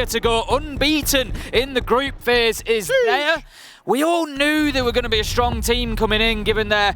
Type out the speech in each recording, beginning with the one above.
to go unbeaten in the group phase is there. We all knew they were going to be a strong team coming in, given their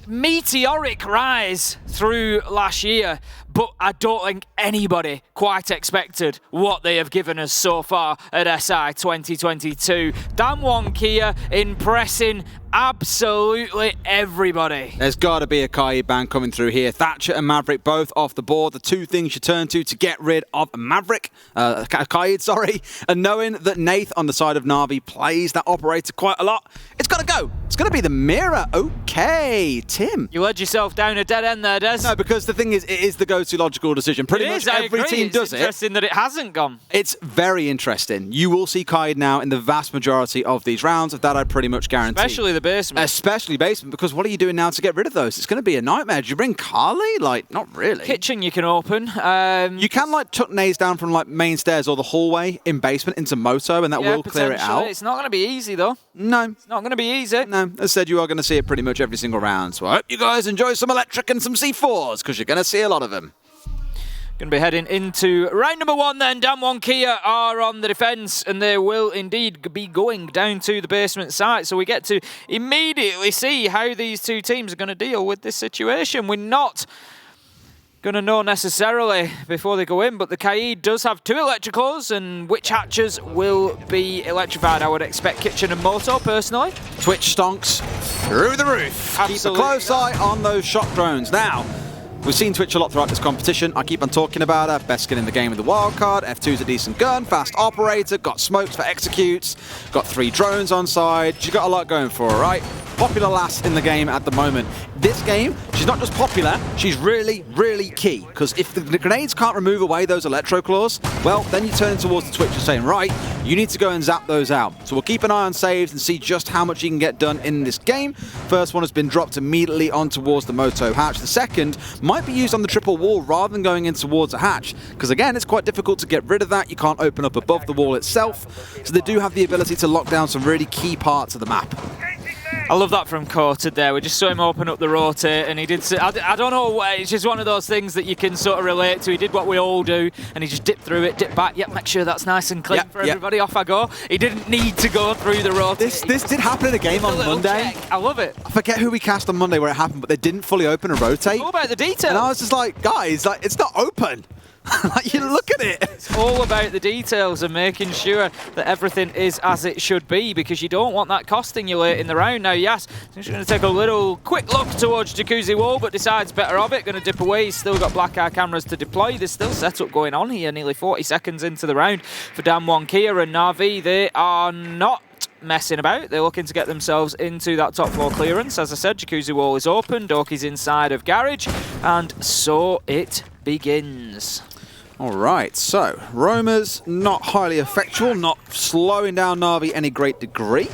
meteoric rise through last year, but I don't think anybody quite expected what they have given us so far at SI 2022. DAMWON Kia impressing absolutely everybody. There's got to be a Kaid ban coming through here. Thatcher and Maverick both off the board. The two things you turn to get rid of Maverick, Kaid, sorry. And knowing that Nath on the side of NaVi plays that operator quite a lot, it's got to go. It's going to be the mirror. Okay, Tim. You led yourself down a dead end there, Des. No, because the thing is, it is the go-to logical decision. Pretty much every team does it. It's interesting that it hasn't gone. It's very interesting. You will see Kaid now in the vast majority of these rounds. Of that, I pretty much guarantee. Especially the basement. Especially basement, because what are you doing now to get rid of those? It's going to be a nightmare. Do you bring Carly? Like, not really. Kitchen you can open. You can, like, tuck nays down from, like, main stairs or the hallway in basement into Moto, and that will clear it out. It's not going to be easy, though. No. It's not going to be easy. No. As said, you are going to see it pretty much every single round. So I hope you guys enjoy some electric and some C4s, because you're going to see a lot of them. Going to be heading into round number 1 then. DAMWON Kia are on the defence, and they will indeed be going down to the basement site. So we get to immediately see how these two teams are going to deal with this situation. We're not going to know necessarily before they go in, but the Kaid does have 2 electricals, and which hatches will be electrified? I would expect Kitchen and Moto, personally. Twitch stonks through the roof. Absolutely. Keep a close eye on those shock drones. Now, we've seen Twitch a lot throughout this competition. I keep on talking about her. Best skin in the game with the wildcard. F2's a decent gun. Fast operator. Got smokes for executes. Got 3 drones on side. She's got a lot going for her, right? Popular lass in the game at the moment. This game, she's not just popular, she's really, really key. Because if the grenades can't remove away those electro claws, well, then you turn towards the Twitch and saying, right, you need to go and zap those out. So we'll keep an eye on saves and see just how much you can get done in this game. First one has been dropped immediately on towards the Moto hatch. The second might be used on the triple wall rather than going in towards a hatch. Because again, it's quite difficult to get rid of that. You can't open up above the wall itself. So they do have the ability to lock down some really key parts of the map. I love that from Coated there. We just saw him open up the rotate, and he did. I don't know. It's just one of those things that you can sort of relate to. He did what we all do, and he just dipped through it, dipped back. Yep, make sure that's nice and clean for everybody. Off I go. He didn't need to go through the rotate. This did happen in a game on Monday. Check. I love it. I forget who we cast on Monday where it happened, but they didn't fully open a rotate. All about the detail. And I was just like, guys, like it's not open. Like, you look at it. It's all about the details and making sure that everything is as it should be, because you don't want that costing you late in the round. Now, yes, he's going to take a little quick look towards Jacuzzi Wall, but decides better of it. Going to dip away. He's still got black eye cameras to deploy. There's still setup going on here, nearly 40 seconds into the round for DAMWON Kia and NaVi. They are not messing about. They're looking to get themselves into that top floor clearance. As I said, Jacuzzi Wall is open. Doki's inside of garage, and so it begins. Alright, so Roma's not highly effectual, not slowing down NaVi any great degree.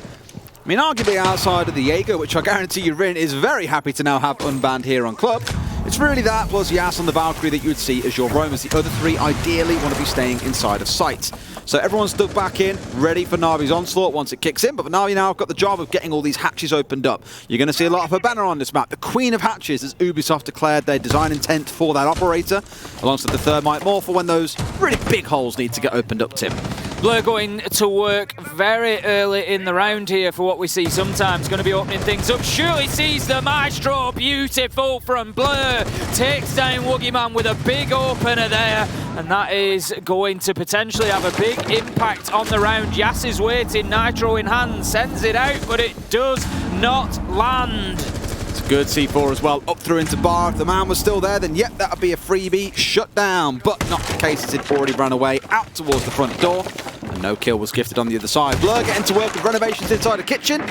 I mean, arguably outside of the Jaeger, which I guarantee you Rin is very happy to now have unbanned here on Club. It's really that plus Yas on the Valkyrie that you would see as your Romas. The other 3 ideally want to be staying inside of sight. So everyone's dug back in, ready for NaVi's onslaught once it kicks in. But NaVi now have got the job of getting all these hatches opened up. You're going to see a lot of her banner on this map. The Queen of Hatches, as Ubisoft declared their design intent for that operator, alongside the Thermite more for when those really big holes need to get opened up, Tim. Blur going to work very early in the round here for what we see sometimes. Going to be opening things up. Surely sees the Maestro. Beautiful from Blur. Takes down Woogie Man with a big opener there. And that is going to potentially have a big impact on the round. Yas is waiting. Nitro in hand. Sends it out, but it does not land. It's a good C4 as well. Up through into bar. If the man was still there, then yep, that would be a freebie. Shut down. But not the case as it already ran away out towards the front door. And no kill was gifted on the other side. Blur getting to work with renovations inside the kitchen.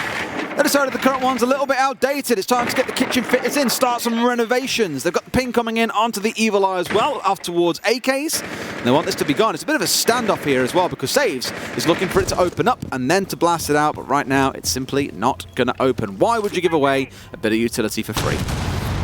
They decided the current one's a little bit outdated. It's time to get the kitchen fitters in, start some renovations. They've got the ping coming in onto the Evil Eye as well, off towards AKs. And they want this to be gone. It's a bit of a standoff here as well, because Saves is looking for it to open up and then to blast it out. But right now, it's simply not going to open. Why would you give away a bit of utility for free?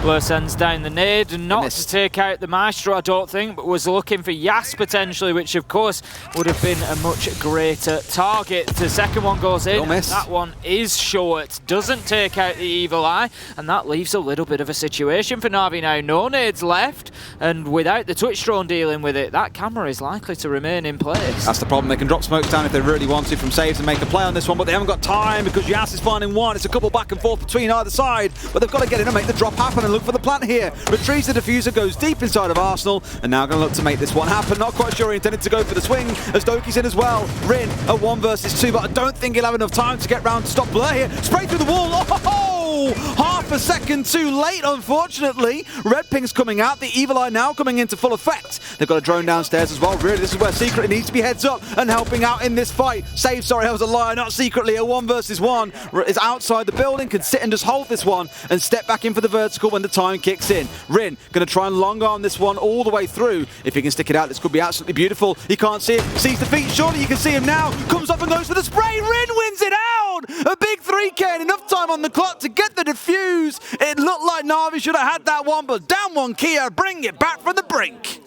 Blur sends down the nade, and not to take out the Maestro, I don't think, but was looking for Yas potentially, which of course would have been a much greater target. The second one goes in, that one is short, doesn't take out the Evil Eye, and that leaves a little bit of a situation for NaVi now. No nades left, and without the Twitch drone dealing with it, that camera is likely to remain in place. That's the problem. They can drop smokes down if they really want to from saves and make a play on this one, but they haven't got time because Yas is finding one. It's a couple back and forth between either side, but they've got to get in and make the drop happen and look for the plant here. Retrieves the diffuser, goes deep inside of Arsenal, and now going to look to make this one happen. Not quite sure he intended to go for the swing as Doki's in as well. Rin at 1 versus 2, but I don't think he'll have enough time to get round to stop Blur here. Spray through the wall. Oh! Half a second too late, unfortunately. Red Ping's coming out. The Evil Eye now coming into full effect. They've got a drone downstairs as well. Really, this is where Secret needs to be heads up and helping out in this fight. Save, sorry, I was a liar, not Secretly. A 1 versus 1 is outside the building, can sit and just hold this one and step back in for the vertical when the time kicks in. Rin going to try and long arm this one all the way through. If he can stick it out, this could be absolutely beautiful. He can't see it, sees the feet, surely you can see him now. Comes up and goes for the spray. Rin wins it out! A big 3K and enough time on the clock to get the defuse. It looked like NaVi should have had that one, but DAMWON Kia bring it back from the brink.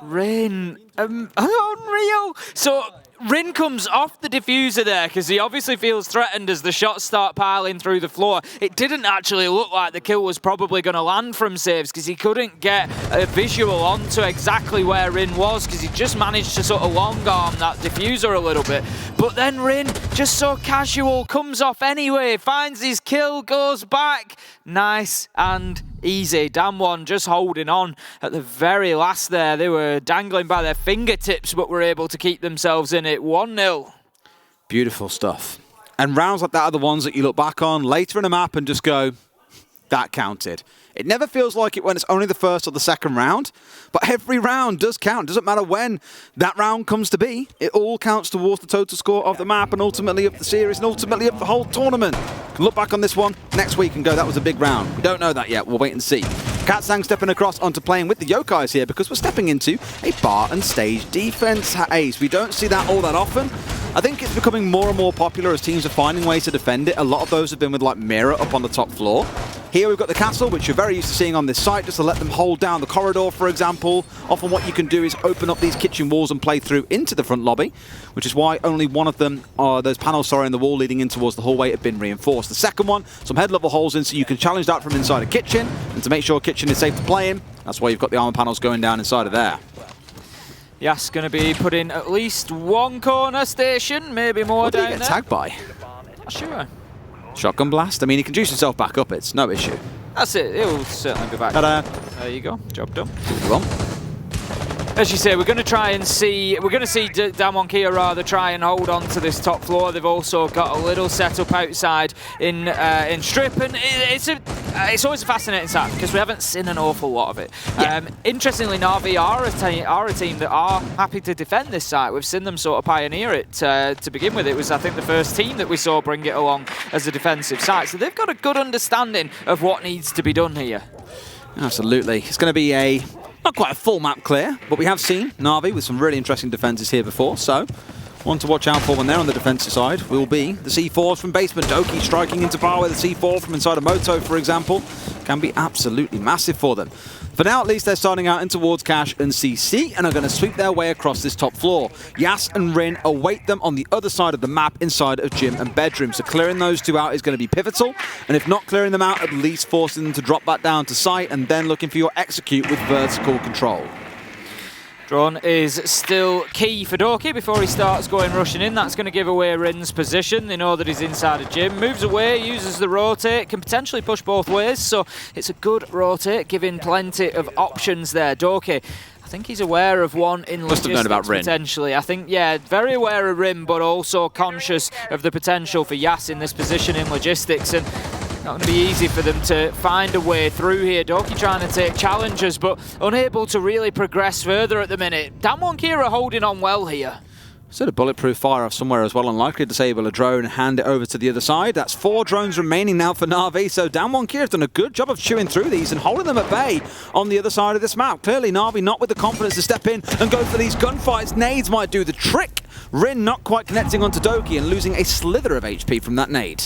Rin, unreal. So Rin comes off the diffuser there because he obviously feels threatened as the shots start piling through the floor. It didn't actually look like the kill was probably going to land from saves because he couldn't get a visual onto exactly where Rin was because he just managed to sort of long arm that diffuser a little bit. But then Rin, just so casual, comes off anyway, finds his kill, goes back. Nice and easy. DAMWON just holding on at the very last there. They were dangling by their fingertips but were able to keep themselves in it. 1-0. Beautiful stuff. And rounds like that are the ones that you look back on later in a map and just go, that counted. It never feels like it when it's only the first or the second round, but every round does count. Doesn't matter when that round comes to be. It all counts towards the total score of the map and ultimately of the series and ultimately of the whole tournament. Can look back on this one next week and go, that was a big round. We don't know that yet. We'll wait and see. Katsang stepping across onto playing with the Yokais here because we're stepping into a bar and stage defense ace. We don't see that all that often. I think it's becoming more and more popular as teams are finding ways to defend it. A lot of those have been with like Mirror up on the top floor. Here we've got the castle, which you're very used to seeing on this site, just to let them hold down the corridor, for example. Often what you can do is open up these kitchen walls and play through into the front lobby, which is why only one of them, those panels, sorry, in the wall leading in towards the hallway have been reinforced. The second one, some head level holes in so you can challenge that from inside a kitchen, and to make sure a kitchen is safe to play in, that's why you've got the armor panels going down inside of there. Yes, going to be put in at least one corner station, maybe more down there. What did he get tagged by? Sure. Shotgun blast? I mean, he can juice himself back up, it's no issue. That's it, he'll certainly be back. There you go, job done. Well, as you say, we're going to try and see, DAMWON Kia rather try and hold on to this top floor. They've also got a little setup outside in Strip, and it's always a fascinating side because we haven't seen an awful lot of it. Yeah. Interestingly, NaVi are a team that are happy to defend this site. We've seen them sort of pioneer it to begin with. It was, I think, the first team that we saw bring it along as a defensive site. So they've got a good understanding of what needs to be done here. Absolutely. It's going to be not quite a full map clear, but we have seen NaVi with some really interesting defenses here before, so one to watch out for when they're on the defensive side will be the C4s from basement. Doki striking into bar with the C4 from inside of Moto, for example, can be absolutely massive for them. For now, at least, they're starting out in towards Cash and CC and are going to sweep their way across this top floor. Yas and Rin await them on the other side of the map inside of gym and bedroom. So clearing those two out is going to be pivotal. And if not clearing them out, at least forcing them to drop back down to site and then looking for your execute with vertical control. Drone is still key for Doki before he starts rushing in. That's going to give away Rin's position. They know that he's inside a gym. Moves away, uses the rotate, can potentially push both ways. So it's a good rotate, giving plenty of options there. Doki, I think he's aware of one in Must have known about Rin. Potentially. I think, yeah, very aware of Rin, but also conscious of the potential for Yas in this position in logistics. And not going to be easy for them to find a way through here. Doki trying to take challenges, but unable to really progress further at the minute. DAMWON Kia are holding on well here. Sort of bulletproof fire off somewhere as well. Unlikely to disable a drone and hand it over to the other side. That's 4 drones remaining now for NaVi. So DAMWON Kia have done a good job of chewing through these and holding them at bay on the other side of this map. Clearly NaVi not with the confidence to step in and go for these gunfights. Nades might do the trick. Rin not quite connecting onto Doki and losing a slither of HP from that nade.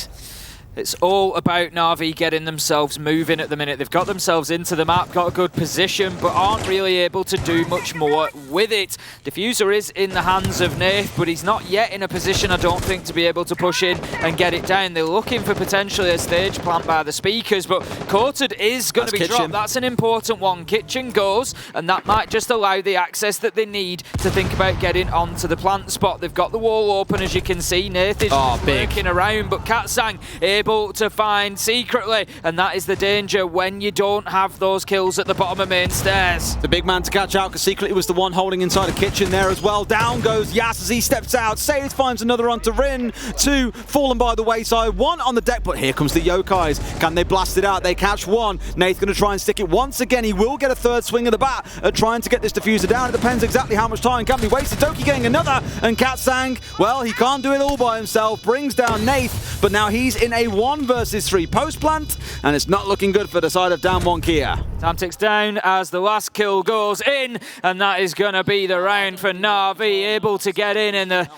It's all about NaVi getting themselves moving at the minute. They've got themselves into the map, got a good position, but aren't really able to do much more with it. Diffuser is in the hands of Nath, but he's not yet in a position, I don't think, to be able to push in and get it down. They're looking for potentially a stage plant by the speakers, but Courted is going to be dropped. That's an important one. Kitchen goes, and that might just allow the access that they need to think about getting onto the plant spot. They've got the wall open, as you can see. Nath is working around, but Katsang able to find secretly, and that is the danger when you don't have those kills at the bottom of main stairs. The big man to catch out, because secretly was the one holding inside the kitchen there as well. Down goes Yas as he steps out. Saves finds another onto Rin. 2 fallen by the wayside. 1 on the deck, but here comes the Yokais. Can they blast it out? They catch 1. Nate's going to try and stick it once again. He will get a 3rd swing of the bat at trying to get this diffuser down. It depends exactly how much time can be wasted. Doki getting another, and Katsang, well, he can't do it all by himself. Brings down Nath, but now he's in a 1 versus 3 post plant, and it's not looking good for the side of DAMWON Kia. Time ticks down as the last kill goes in, and that is going to be the round for NaVi, able to get in the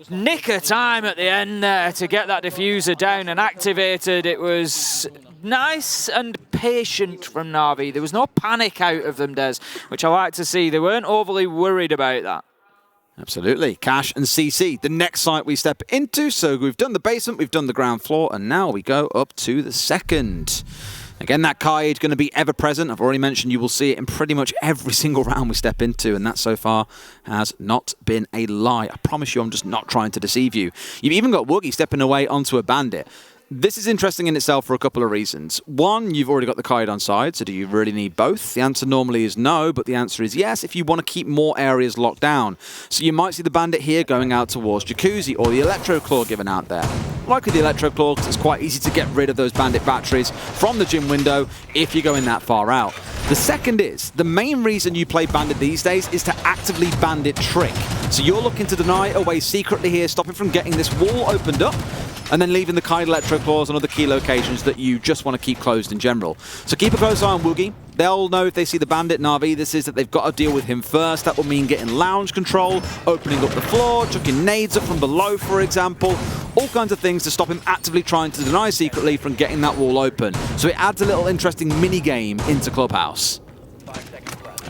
nick of time at the end there to get that diffuser down and activated. It was nice and patient from NaVi. There was no panic out of them, Des, which I like to see. They weren't overly worried about that. Absolutely. Cash and CC, the next site we step into. So we've done the basement, we've done the ground floor, and now we go up to the second. Again, that Kaid going to be ever present. I've already mentioned you will see it in pretty much every single round we step into, and that so far has not been a lie. I promise you, I'm just not trying to deceive you. You've even got Woogie stepping away onto a bandit. This is interesting in itself for a couple of reasons. One, you've already got the Kaid on side, so do you really need both? The answer normally is no, but the answer is yes if you want to keep more areas locked down. So you might see the bandit here going out towards Jacuzzi, or the Electro Claw given out there. Likely the Electro Claw, because it's quite easy to get rid of those bandit batteries from the gym window if you're going that far out. The second is, the main reason you play bandit these days is to actively bandit trick. So you're looking to deny away secretly here, stopping from getting this wall opened up, and then leaving the Kaid Electro Claws on other key locations that you just want to keep closed in general. So keep a close eye on Woogie. They'll know if they see the bandit NaVi, this is that they've got to deal with him first. That will mean getting lounge control, opening up the floor, chucking nades up from below, for example. All kinds of things to stop him actively trying to deny secretly from getting that wall open. So it adds a little interesting mini-game into Clubhouse.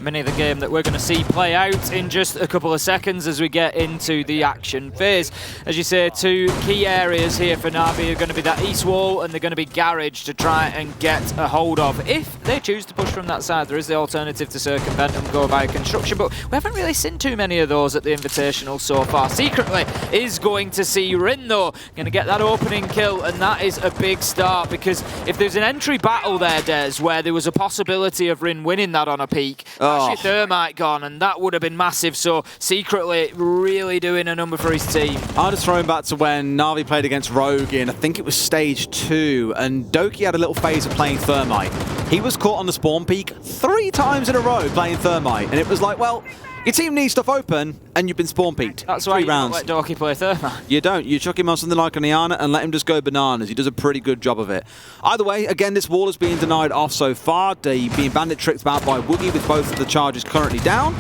Mini of the game that we're going to see play out in just a couple of seconds as we get into the action phase. As you say, 2 key areas here for NaVi are going to be that east wall, and they're going to be garage to try and get a hold of. If they choose to push from that side, there is the alternative to circumvent and go via construction, but we haven't really seen too many of those at the Invitational so far. Secretly is going to see Rin, though, going to get that opening kill, and that is a big start, because if there's an entry battle there, Des, where there was a possibility of Rin winning that on a peak, your thermite gone, and that would have been massive. So secretly really doing a number for his team. I'll just throw him back to when NaVi played against Rogue in, I think it was stage 2, and Doki had a little phase of playing thermite. He was caught on the spawn peak 3 times in a row playing thermite, and it was like, well, your team needs stuff open, and you've been spawn peaked. That's why you don't let Doki play thermite. You don't. You chuck him on something like an Iana and let him just go bananas. He does a pretty good job of it. Either way, again, this wall is being denied off so far. They're being bandit tricked out by Woogie with both of the charges currently down.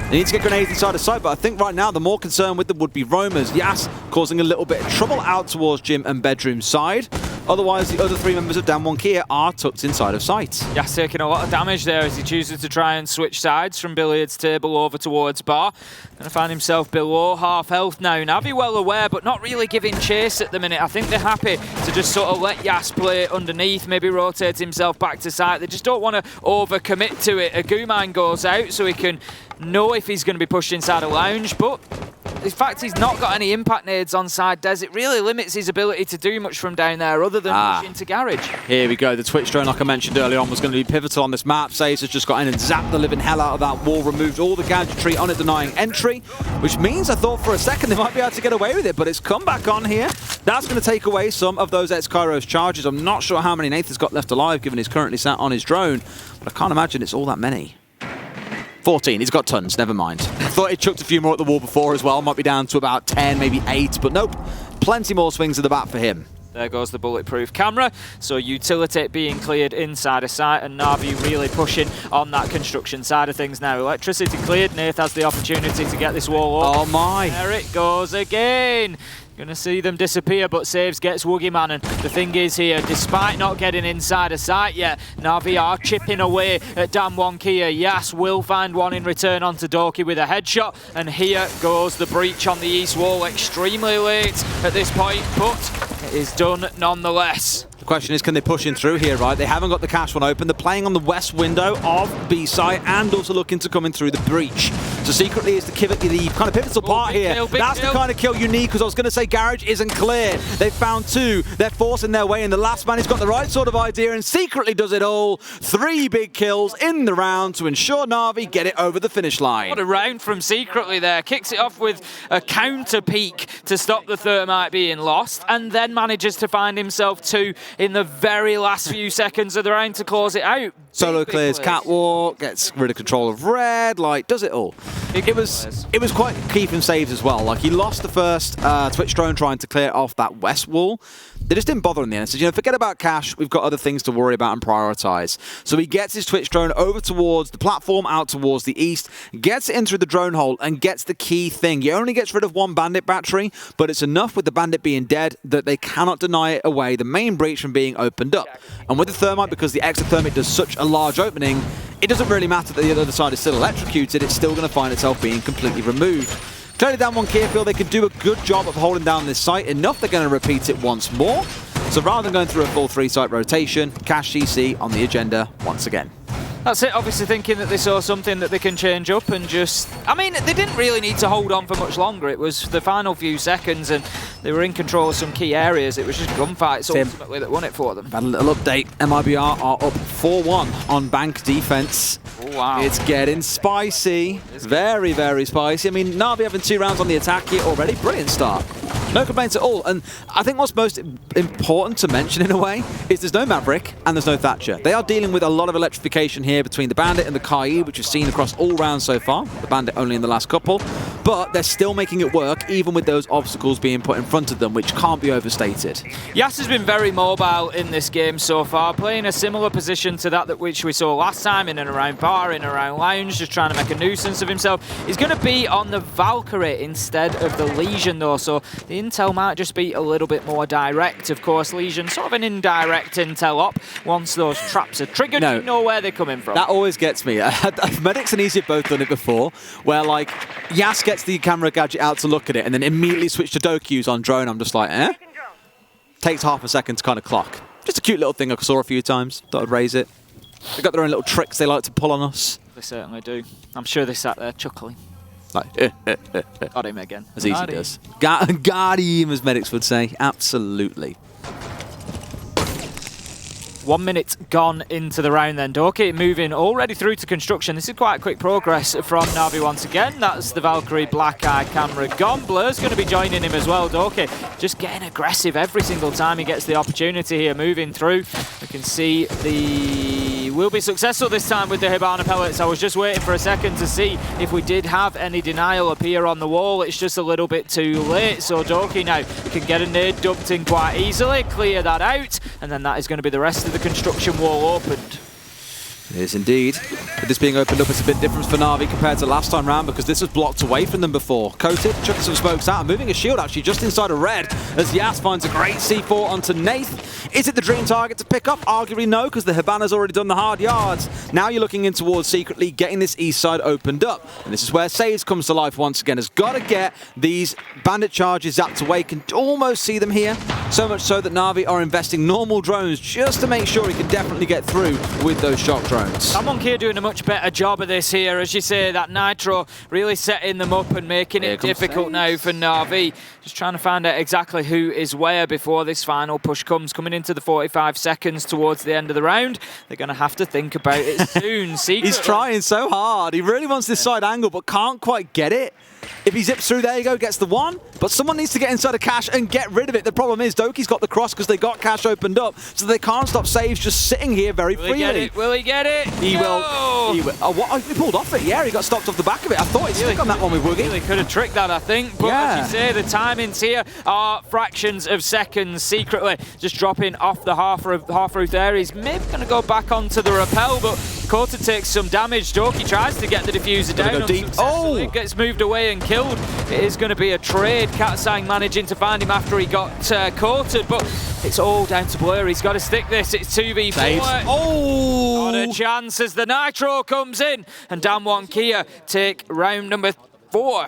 They need to get grenades inside the site, but I think right now the more concern with them would be roamers. Yas causing a little bit of trouble out towards gym and bedroom side. Otherwise, the other 3 members of DAMWON Kia are tucked inside of sight. Yas taking a lot of damage there as he chooses to try and switch sides from billiards table over towards bar. Going to find himself below half health now. NaVi well aware, but not really giving chase at the minute. I think they're happy to just sort of let Yas play underneath, maybe rotate himself back to site. They just don't want to overcommit to it. Agumine goes out so he can know if he's going to be pushed inside a lounge, but the fact he's not got any impact nades on side, Des, it really limits his ability to do much from down there other than push into garage. Here we go. The Twitch drone, like I mentioned earlier on, was going to be pivotal on this map. Saves has just got in and zapped the living hell out of that wall, removed all the gadgetry on it, denying entry, which means I thought for a second they might be able to get away with it, but it's come back on here. That's going to take away some of those X-Kairos charges. I'm not sure how many Nathan's got left alive, given he's currently sat on his drone, but I can't imagine it's all that many. 14. He's got tons, never mind. I thought he chucked a few more at the wall before as well. Might be down to about 10, maybe 8, but nope. Plenty more swings of the bat for him. There goes the bulletproof camera. So utility being cleared inside a site, and NaVi really pushing on that construction side of things now. Electricity cleared. Nath has the opportunity to get this wall open. Oh my. There it goes again. Gonna see them disappear, but saves gets Woogieman. And the thing is here, despite not getting inside of sight yet, NaVi are chipping away at DAMWON Kia. Yas will find one in return onto Doki with a headshot. And here goes the breach on the east wall. Extremely late at this point, but it is done nonetheless. The question is, can they push in through here, right? They haven't got the cash one open. They're playing on the west window of B-side and also looking to come in through the breach. So secretly is the kind of pivotal part here. That's the kind of kill you need, because I was going to say Garage isn't clear. They've found two. They're forcing their way in. The last man has got the right sort of idea and secretly does it all. 3 big kills in the round to ensure NaVi get it over the finish line. What a round from secretly there. Kicks it off with a counter peek to stop the thermite being lost, and then manages to find himself 2 in the very last few seconds of the round to close it out. Solo clears catwalk, gets rid of control of red, like does it all. It was quite key from saves as well. Like he lost the first Twitch drone trying to clear off that west wall. They just didn't bother in the end. Said, forget about cash. We've got other things to worry about and prioritize. So he gets his Twitch drone over towards the platform, out towards the east, gets it in through the drone hole, and gets the key thing. He only gets rid of 1 bandit battery, but it's enough with the bandit being dead that they cannot deny it away the main breach from being opened up. And with the thermite, because the exothermic does such a large opening, it doesn't really matter that the other side is still electrocuted. It's still going to find itself being completely removed. Clearly DAMWON Kia feel they could do a good job of holding down this site, enough they're going to repeat it once more. So rather than going through a full 3-site rotation, Cash CC on the agenda once again. That's it, obviously thinking that they saw something that they can change up and just... I mean, they didn't really need to hold on for much longer. It was the final few seconds and they were in control of some key areas. It was just gunfights ultimately that won it for them. Had a little update. MIBR are up 4-1 on bank defense. Oh, wow. It's getting spicy. Very, very spicy. I mean, NaVi having 2 rounds on the attack here already. Brilliant start. No complaints at all. And I think what's most important to mention in a way is there's no Maverick and there's no Thatcher. They are dealing with a lot of electrification here between the Bandit and the Kai, which we've seen across all rounds so far. The Bandit only in the last couple. But they're still making it work, even with those obstacles being put in front of them, which can't be overstated. Yas has been very mobile in this game so far, playing a similar position to that which we saw last time, in and around bar, in and around lounge, just trying to make a nuisance of himself. He's going to be on the Valkyrie instead of the Legion though, so the intel might just be a little bit more direct. Of course, Legion, sort of an indirect intel op. Once those traps are triggered, you know where they're coming from. That always gets me. Medics and Easy have both done it before, where like Yas gets the camera gadget out to look at it and then immediately switch to Doku's on drone. I'm just like, eh? Takes half a second to kind of clock. Just a cute little thing I saw a few times. Thought I'd raise it. They've got their own little tricks they like to pull on us. They certainly do. I'm sure they sat there chuckling. Like, Got him again. As Easy does. Got him, as medics would say. Absolutely. 1 minute gone into the round then. Doki moving already through to construction. This is quite quick progress from NaVi once again. That's the Valkyrie Black Eye camera gone. Blur's going to be joining him as well. Doki just getting aggressive every single time he gets the opportunity here, moving through. We can see the... will be successful this time with the Hibana pellets. I was just waiting for a second to see if we did have any denial appear on the wall. It's just a little bit too late. So Doki now can get a nade dumped in quite easily, clear that out, and then that is going to be the rest of the construction wall opened. It is indeed. With this being opened up, it's a bit different for NaVi compared to last time round because this was blocked away from them before. Coated, chucking some smokes out, and moving a shield actually just inside of red as Yas finds a great C4 onto Nath. Is it the dream target to pick up? Arguably no, because the Hibana's already done the hard yards. Now you're looking in towards secretly getting this east side opened up. And this is where Saves comes to life once again. Has got to get these bandit charges zapped away. Can almost see them here. So much so that NaVi are investing normal drones just to make sure he can definitely get through with those shock drones. DAMWON Kia doing a much better job of this here. As you say, that Nitro really setting them up and making it difficult now for NaVi. Just trying to find out exactly who is where before this final push comes. Coming into the 45 seconds towards the end of the round. They're going to have to think about it soon. He's trying so hard. He really wants this side angle, but can't quite get it. If he zips through, there you go, gets the one. But someone needs to get inside of Cash and get rid of it. The problem is Doki's got the cross because they got Cash opened up, so they can't stop Saves just sitting here very freely. Will he get it? Will he get it? He will. He will. Oh, what? He pulled off it. Yeah, he got stopped off the back of it. I thought he'd stick on that one with Woogie. Really could have tricked that, I think. But as you say, the timings here are fractions of seconds. Secretly just dropping off the half roof there. He's maybe going to go back onto the rappel, but Courted takes some damage. Doki tries to get the diffuser down. Go deep. Oh! Gets moved away and killed. It is going to be a trade. Katsang managing to find him after he got courted, but it's all down to Blur. He's got to stick this. It's 2v4. Oh! Not a chance as the Nitro comes in, and DAMWON Kia take round number 4.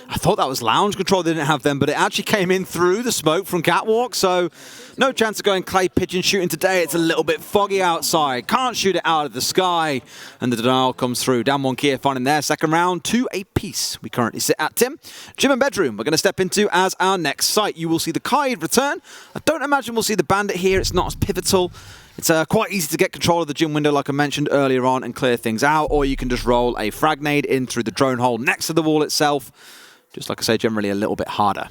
I thought that was lounge control. They didn't have them, but it actually came in through the smoke from Catwalk, so no chance of going clay pigeon shooting today. It's a little bit foggy outside. Can't shoot it out of the sky, and the denial comes through. DAMWON Kia finding their second round to a piece. We currently sit at Tim. Gym and bedroom we're going to step into as our next site. You will see the Kaid return. I don't imagine we'll see the Bandit here. It's not as pivotal. It's quite easy to get control of the gym window, like I mentioned earlier on, and clear things out, or you can just roll a frag nade in through the drone hole next to the wall itself. Just like I say, generally a little bit harder.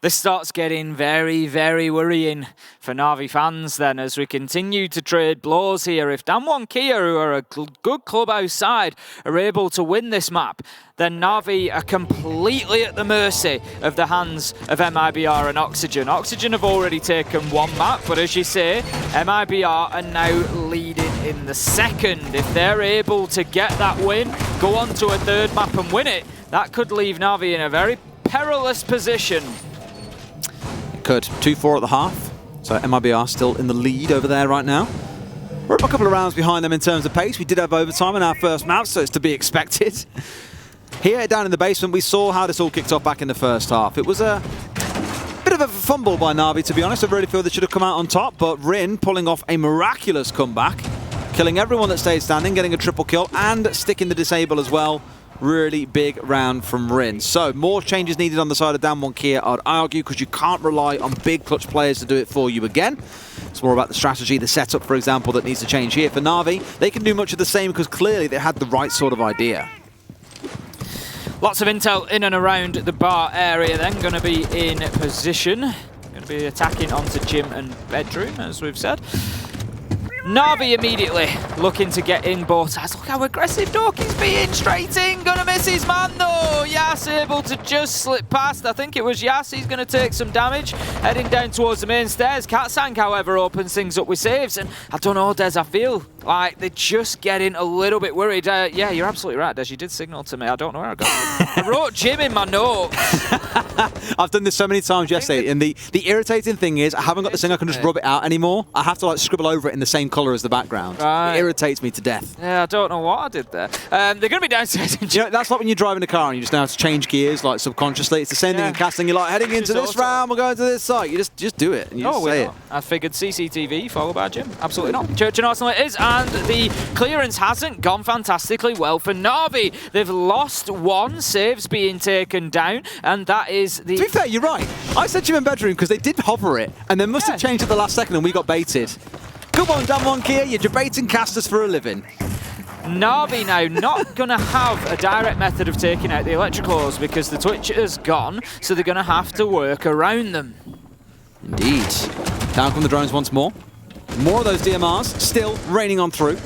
This starts getting very, very worrying for NaVi fans then as we continue to trade blows here. If DAMWON Kia, who are a good Clubhouse side, are able to win this map, then NaVi are completely at the mercy of the hands of MIBR and Oxygen. Oxygen have already taken one map, but as you say, MIBR are now leading in the second. If they're able to get that win, go on to a third map and win it, that could leave NaVi in a very perilous position. Could. 2-4 at the half. So MIBR still in the lead over there right now. We're up a couple of rounds behind them in terms of pace. We did have overtime in our first map, so it's to be expected. Here down in the basement, we saw how this all kicked off back in the first half. It was a bit of a fumble by NaVi, to be honest. I really feel they should have come out on top, but Rin pulling off a miraculous comeback, killing everyone that stayed standing, getting a triple kill, and sticking the disable as well. Really big round from Rin. So, more changes needed on the side of DAMWON Kia, I'd argue, because you can't rely on big clutch players to do it for you again. It's more about the strategy, the setup, for example, that needs to change here. For NaVi, they can do much of the same because clearly they had the right sort of idea. Lots of intel in and around the bar area then, going to be in position. Going to be attacking onto gym and bedroom, as we've said. NaVi immediately looking to get in both sides. Look how aggressive Doki's being. Straight in. Gonna miss his man though. Yas able to just slip past. I think it was Yas. He's going to take some damage. Heading down towards the main stairs. Katsang, however, opens things up with saves. And I don't know, Des, I feel like they're just getting a little bit worried. Yeah, you're absolutely right, Des. You did signal to me. I don't know where I got it. I wrote Jim in my notes. I've done this so many times yesterday, and the irritating thing is I haven't got this thing I can just rub it out anymore. I have to like scribble over it in the same colour as the background. Right. It irritates me to death. Yeah, I don't know what I did there. They're going to be downstairs. You know, that's like when you're driving a car and you just now have to change gears like subconsciously. It's the same thing in casting. You're like heading into this round, we're going to this site. You just do it and you just say it. I figured CCTV followed by Jim. Absolutely not. Church and Arsenal it is, and the clearance hasn't gone fantastically well for NaVi. They've lost one, saves being taken down, and that is the... To be fair, you're right. I said Gym and bedroom because they did hover it, and they must have changed at the last second and we got baited. Come on, DAMWON Kia, you're debating casters for a living. NaVi now not going to have a direct method of taking out the electricals because the Twitch has gone, so they're going to have to work around them. Indeed. Down come the drones once more. More of those DMRs still raining on through.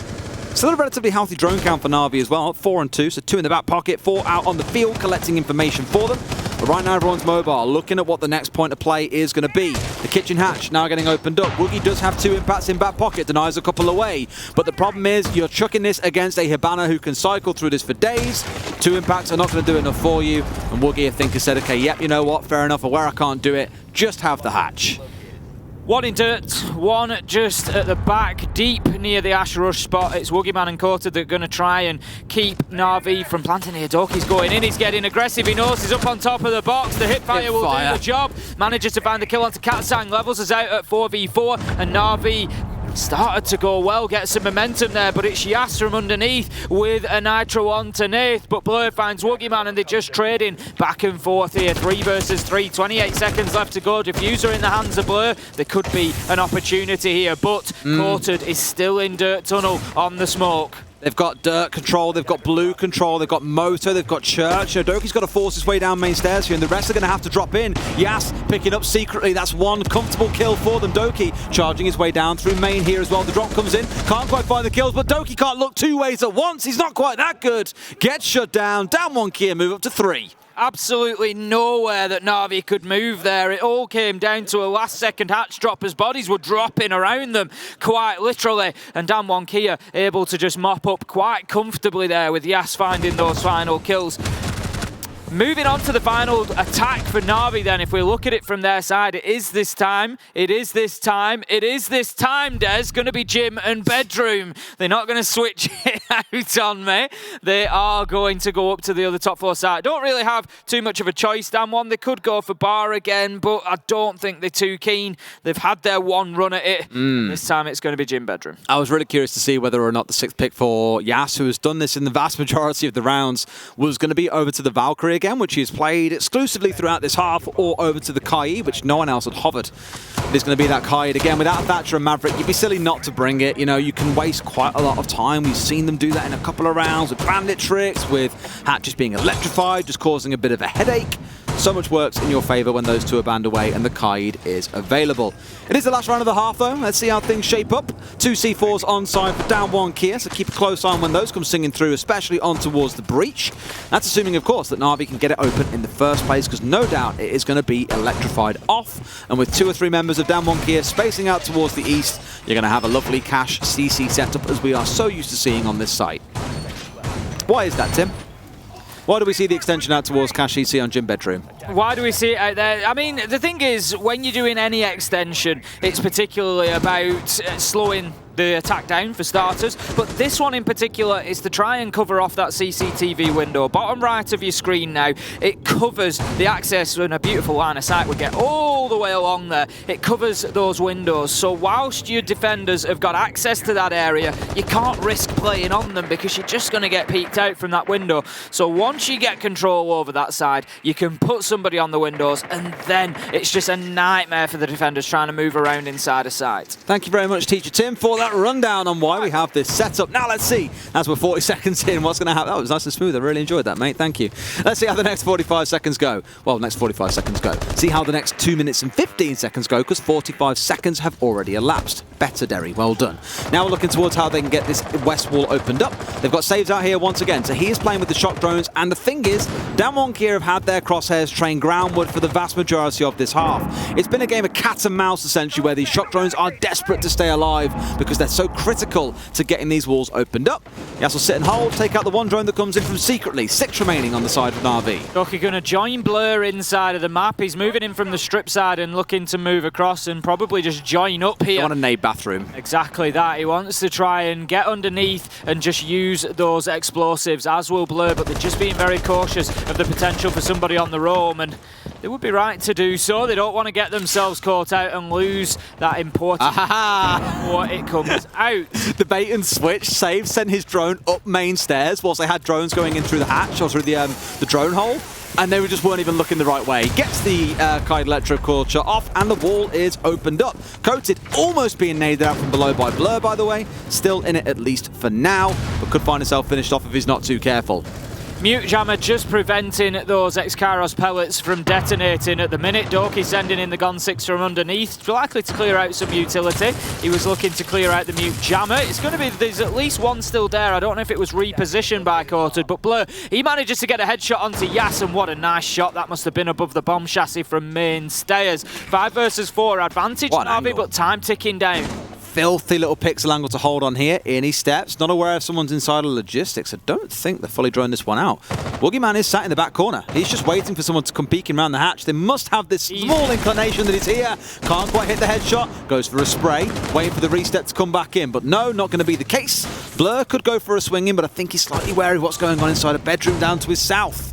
Still a relatively healthy drone count for NaVi as well. 4 and 2, so 2 in the back pocket, 4 out on the field collecting information for them. But right now everyone's mobile, looking at what the next point of play is going to be. The kitchen hatch now getting opened up. Woogie does have 2 impacts in back pocket, denies a couple away. But the problem is you're chucking this against a Hibana who can cycle through this for days. 2 impacts are not going to do enough for you. And Woogie, I think, has said, okay, yep, you know what, fair enough, where I can't do it, just have the hatch. One in dirt, one just at the back, deep near the Ash Rush spot. It's Woogieman and Courted that are going to try and keep NaVi from planting here. Doki's going in, he's getting aggressive, he knows he's up on top of the box. The hipfire will do the job. Manages to find the kill onto Katsang, levels us out at 4v4, and NaVi started to go well, get some momentum there, but it's Yas from underneath with a nitro onto Nath, but Blur finds Woogieman and they're just trading back and forth here. 3 versus 3, 28 seconds left to go. Diffuser in the hands of Blur. There could be an opportunity here, but Courted is still in dirt tunnel on the smoke. They've got dirt control, they've got blue control, they've got motor, they've got church. You know, Doki's got to force his way down main stairs here, and the rest are going to have to drop in. Yas picking up secretly. That's one comfortable kill for them. Doki charging his way down through main here as well. The drop comes in, can't quite find the kills, but Doki can't look 2 ways at once. He's not quite that good. Gets shut down. DAMWON Kia move up to 3. Absolutely nowhere that NaVi could move there. It all came down to a last-second hatch drop as bodies were dropping around them, quite literally. And DAMWON Kia able to just mop up quite comfortably there with Yas finding those final kills. Moving on to the final attack for NaVi then, if we look at it from their side, it is this time, Des, going to be gym and bedroom. They're not going to switch it out on me. They are going to go up to the other top floor side. Don't really have too much of a choice, DAMWON. They could go for bar again, but I don't think they're too keen. They've had their one run at it. This time it's going to be gym bedroom. I was really curious to see whether or not the 6th pick for Yas, who has done this in the vast majority of the rounds, was going to be over to the Valkyrie again, which he's played exclusively throughout this half, or over to the Kai, which no one else had hovered. There's going to be that Kai again. Without Thatcher and Maverick, you'd be silly not to bring it. You know, you can waste quite a lot of time. We've seen them do that in a couple of rounds with bandit tricks, with Hat just being electrified, just causing a bit of a headache. So much works in your favour when those two are banned away and the Kaid is available. It is the last round of the half though. Let's see how things shape up. 2 C4s on side for DAMWON Kia, so keep a close eye on when those come singing through, especially on towards the breach. That's assuming, of course, that NaVi can get it open in the first place, because no doubt it is going to be electrified off. And with 2 or 3 members of DAMWON Kia spacing out towards the east, you're going to have a lovely cash CC setup, as we are so used to seeing on this site. Why is that, Tim? Why do we see the extension out towards Cash CC on gym bedroom? Why do we see it out there? I mean, the thing is, when you're doing any extension, it's particularly about slowing the attack down for starters, but this one in particular is to try and cover off that CCTV window. Bottom right of your screen now, it covers the access, and a beautiful line of sight would get all the way along there. It covers those windows, so whilst your defenders have got access to that area, you can't risk playing on them because you're just going to get peeked out from that window. So once you get control over that side, you can put somebody on the windows, and then it's just a nightmare for the defenders trying to move around inside a site. Thank you very much, Teacher Tim, for that rundown on why we have this setup. Now let's see, as we're 40 seconds in, what's going to happen. That was nice and smooth. I really enjoyed that, mate. Thank you. Let's see how the next 45 seconds go. Well, next 45 seconds go. See how the next 2 minutes and 15 seconds go, because 45 seconds have already elapsed. Better, Derry. Well done. Now we're looking towards how they can get this west wall opened up. They've got saves out here once again, so he is playing with the shock drones, and the thing is, DAMWON Kia have had their crosshairs trained groundward for the vast majority of this half. It's been a game of cat and mouse, essentially, where these shock drones are desperate to stay alive because they're so critical to getting these walls opened up. Yas will sit and hold, take out the one drone that comes in from secretly. 6 remaining on the side of NaVi. Doki going to join Blur inside of the map. He's moving in from the strip side and looking to move across and probably just join up here. They want a nade bathroom. Exactly that. He wants to try and get underneath and just use those explosives, as will Blur, but they're just being very cautious of the potential for somebody on the roam, and they would be right to do so. They don't want to get themselves caught out and lose that important before it comes out. The bait and switch, save, sent his drone up main stairs whilst they had drones going in through the hatch or through the drone hole, and they just weren't even looking the right way. Gets the Kaid Electroculture off, and the wall is opened up. Coated almost being naded out from below by Blur, by the way. Still in it, at least for now, but could find himself finished off if he's not too careful. Mute Jammer just preventing those X-Kairos pellets from detonating at the minute. Doki sending in the Gon 6 from underneath, likely to clear out some utility. He was looking to clear out the Mute Jammer. It's going to be, there's at least one still there. I don't know if it was repositioned by Coated, but Blur, he manages to get a headshot onto Yas, and what a nice shot. That must have been above the bomb chassis from main stairs. 5 versus 4 advantage, NaVi, but time ticking down. Filthy little pixel angle to hold on here. In he steps. Not aware if someone's inside of logistics. I don't think they're fully drawing this one out. Boogeyman is sat in the back corner. He's just waiting for someone to come peeking around the hatch. They must have this small inclination that he's here. Can't quite hit the headshot. Goes for a spray. Waiting for the restep to come back in. But no, not going to be the case. Blur could go for a swing in, but I think he's slightly wary of what's going on inside a bedroom down to his south.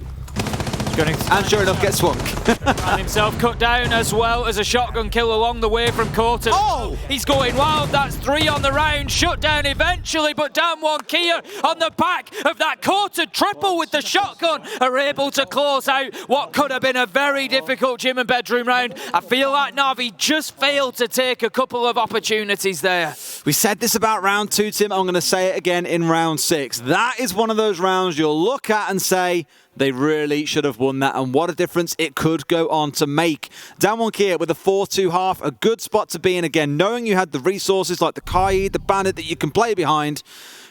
And sure enough, gets swung. And himself cut down, as well as a shotgun kill along the way from Coated. Oh! He's going wild. That's 3 on the round. Shut down eventually, but DAMWON Kia on the back of that Coated triple with the shotgun are able to close out what could have been a very difficult gym and bedroom round. I feel like NaVi just failed to take a couple of opportunities there. We said this about round 2, Tim. I'm going to say it again in round 6. That is one of those rounds you'll look at and say, they really should have won that, and what a difference it could go on to make. DAMWON Kia with a 4-2 half, a good spot to be in again, knowing you had the resources like the Kai, the Bandit that you can play behind.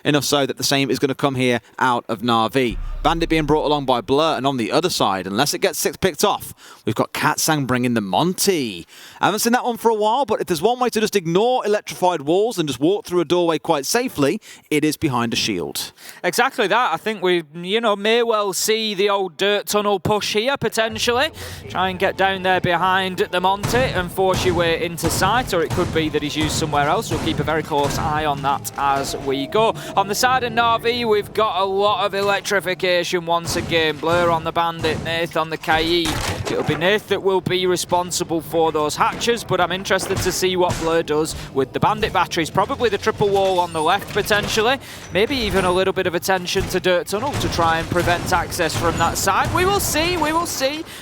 enough so that the same is going to come here out of NaVi. Bandit being brought along by Blur, and on the other side, unless it gets 6 picked off, we've got Katsang bringing the Monty. I haven't seen that one for a while, but if there's one way to just ignore electrified walls and just walk through a doorway quite safely, it is behind a shield. Exactly that. I think we, may well see the old dirt tunnel push here, potentially. Try and get down there behind the Monty and force your way into sight, or it could be that he's used somewhere else. We'll keep a very close eye on that as we go. On the side of NaVi, we've got a lot of electrification once again. Blur on the Bandit, Nath on the KE. It'll be Nath that will be responsible for those hatches, but I'm interested to see what Blur does with the Bandit batteries. Probably the triple wall on the left, potentially. Maybe even a little bit of attention to Dirt Tunnel to try and prevent access from that side. We will see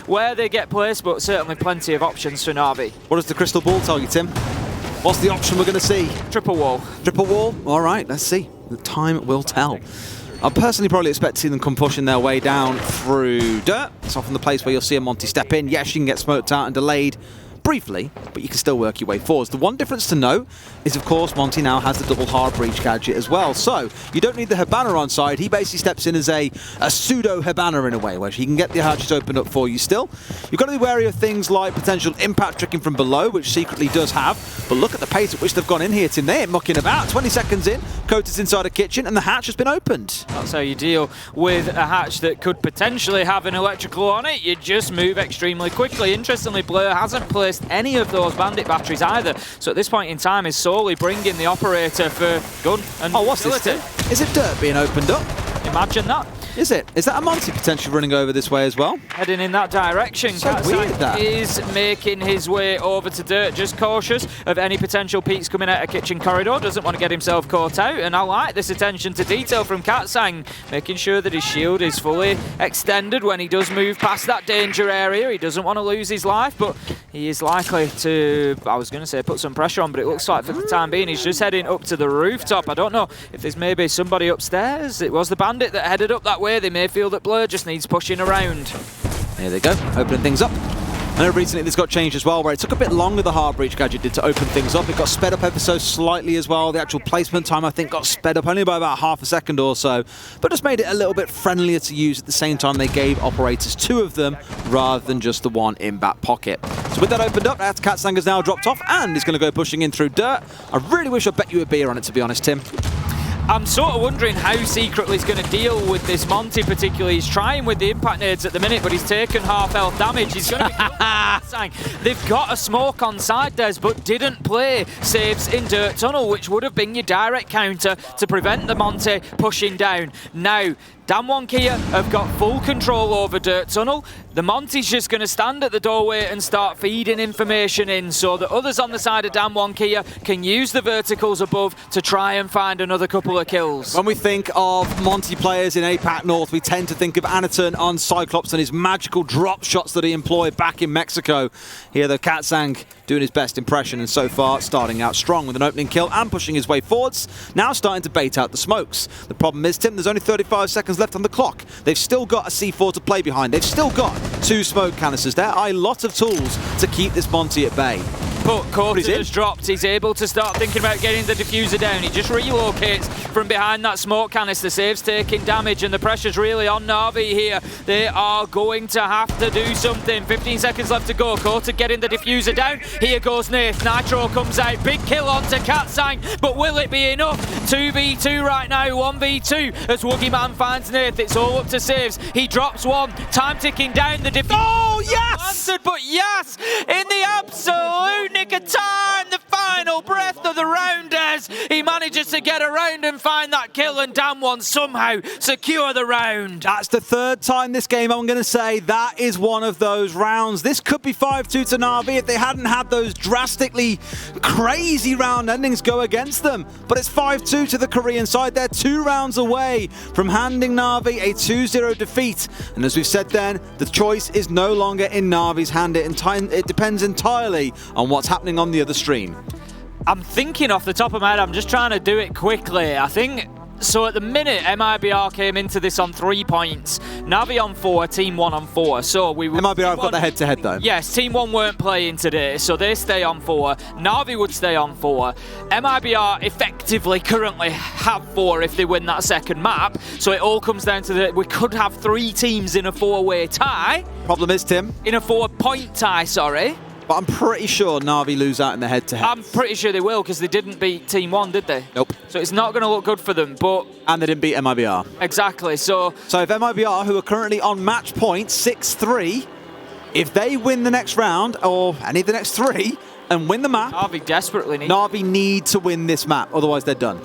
where they get placed, but certainly plenty of options for NaVi. What does the crystal ball tell you, Tim? What's the option we're going to see? Triple wall. Triple wall? All right, let's see. The time will tell. I personally probably expect to see them come pushing their way down through dirt. It's often the place where you'll see a Monty step in. Yes, you can get smoked out and delayed briefly, but you can still work your way forwards. The one difference to note is, of course, Monty now has the double hard breach gadget as well. So you don't need the Hibana on side. He basically steps in as a pseudo Hibana in a way, where he can get the hatches opened up for you still. You've got to be wary of things like potential impact tricking from below, which Secretly does have. But look at the pace at which they've gone in here, Tim. They ain't mucking about. 20 seconds in, Cota's inside a kitchen, and the hatch has been opened. That's how you deal with a hatch that could potentially have an electrical on it. You just move extremely quickly. Interestingly, Blur hasn't placed any of those Bandit batteries either. So at this point in time, is solely bringing the operator for gun and what's utility. this? Is it dirt being opened up? Imagine that. Is it? Is that a Monty potentially running over this way as well? Heading in that direction. So weird, that. Is making his way over to dirt, just cautious of any potential peaks coming out of kitchen corridor. Doesn't want to get himself caught out, and I like this attention to detail from Katsang, making sure that his shield is fully extended when he does move past that danger area. He doesn't want to lose his life, but he is likely to, I was going to say, put some pressure on, but it looks like for the time being he's just heading up to the rooftop. I don't know if there's maybe somebody upstairs. It was the Bandit that headed up that way. They may feel that Blur just needs pushing around. There they go, opening things up. I know recently this got changed as well, where it took a bit longer, the hard breach gadget did, to open things up. It got sped up ever so slightly as well. The actual placement time, I think, got sped up only by about half a second or so, but just made it a little bit friendlier to use. At the same time, they gave operators 2 of them rather than just the one in back pocket. So with that opened up, Katsang has now dropped off and is going to go pushing in through dirt. I really wish I bet you a beer on it, to be honest, Tim. I'm sort of wondering how Secretly's going to deal with this Monty particularly. He's trying with the impact nades at the minute, but he's taken half health damage. He's going to be They've got a smoke on side, Des, but didn't play saves in Dirt Tunnel, which would have been your direct counter to prevent the Monty pushing down. Now, DAMWON Kia have got full control over Dirt Tunnel. The Monty's just going to stand at the doorway and start feeding information in so that others on the side of DAMWON Kia can use the verticals above to try and find another couple of kills. When we think of Monty players in APAC North, we tend to think of Anaton on Cyclops and his magical drop shots that he employed back in Mexico. Here, though, Katsang doing his best impression, and so far starting out strong with an opening kill and pushing his way forwards. Now starting to bait out the smokes. The problem is, Tim, there's only 35 seconds left on the clock. They've still got a C4 to play behind. They've still got 2 smoke canisters. There are a lot of tools to keep this Monty at bay. But Cota has dropped. He's able to start thinking about getting the diffuser down. He just relocates from behind that smoke canister. Saves taking damage, and the pressure's really on NaVi here. They are going to have to do something. 15 seconds left to go. Cota getting the diffuser down. Here goes Nath. Nitro comes out. Big kill onto Katsang, but will it be enough? 2v2 right now. 1v2 as Woogieman finds Nath. It's all up to saves. He drops one. Time ticking down. The diffuser. Oh, yes! Answered, but yes! In the absolute nick of time, the final breath of the round as he manages to get around and find that kill, and DAMWON somehow secure the round. That's the 3rd time this game, I'm going to say. That is one of those rounds. This could be 5-2 to NaVi if they hadn't had those drastically crazy round endings go against them. But it's 5-2 to the Korean side. They're 2 rounds away from handing NaVi a 2-0 defeat. And as we've said then, the choice is no longer in NaVi's hand. It depends entirely on what's happening on the other stream. I'm thinking off the top of my head, I'm just trying to do it quickly. I think So at the minute, MIBR came into this on 3 points. NaVi on 4, Team 1 on 4. So we would, MIBR have got the head-to-head though. Yes, Team 1 weren't playing today, so they stay on 4. NaVi would stay on 4. MIBR effectively currently have 4 if they win that second map. So it all comes down to we could have 3 teams in a 4-way tie. Problem is, Tim. In a 4-point tie, sorry. But I'm pretty sure NaVi lose out in the head-to-head. I'm pretty sure they will, because they didn't beat Team 1, did they? Nope. So it's not going to look good for them, but... And they didn't beat MIBR. Exactly, so... So if MIBR, who are currently on match point, 6-3, if they win the next round, or any of the next 3, and win the map... NaVi desperately need... NaVi need to win this map, otherwise they're done.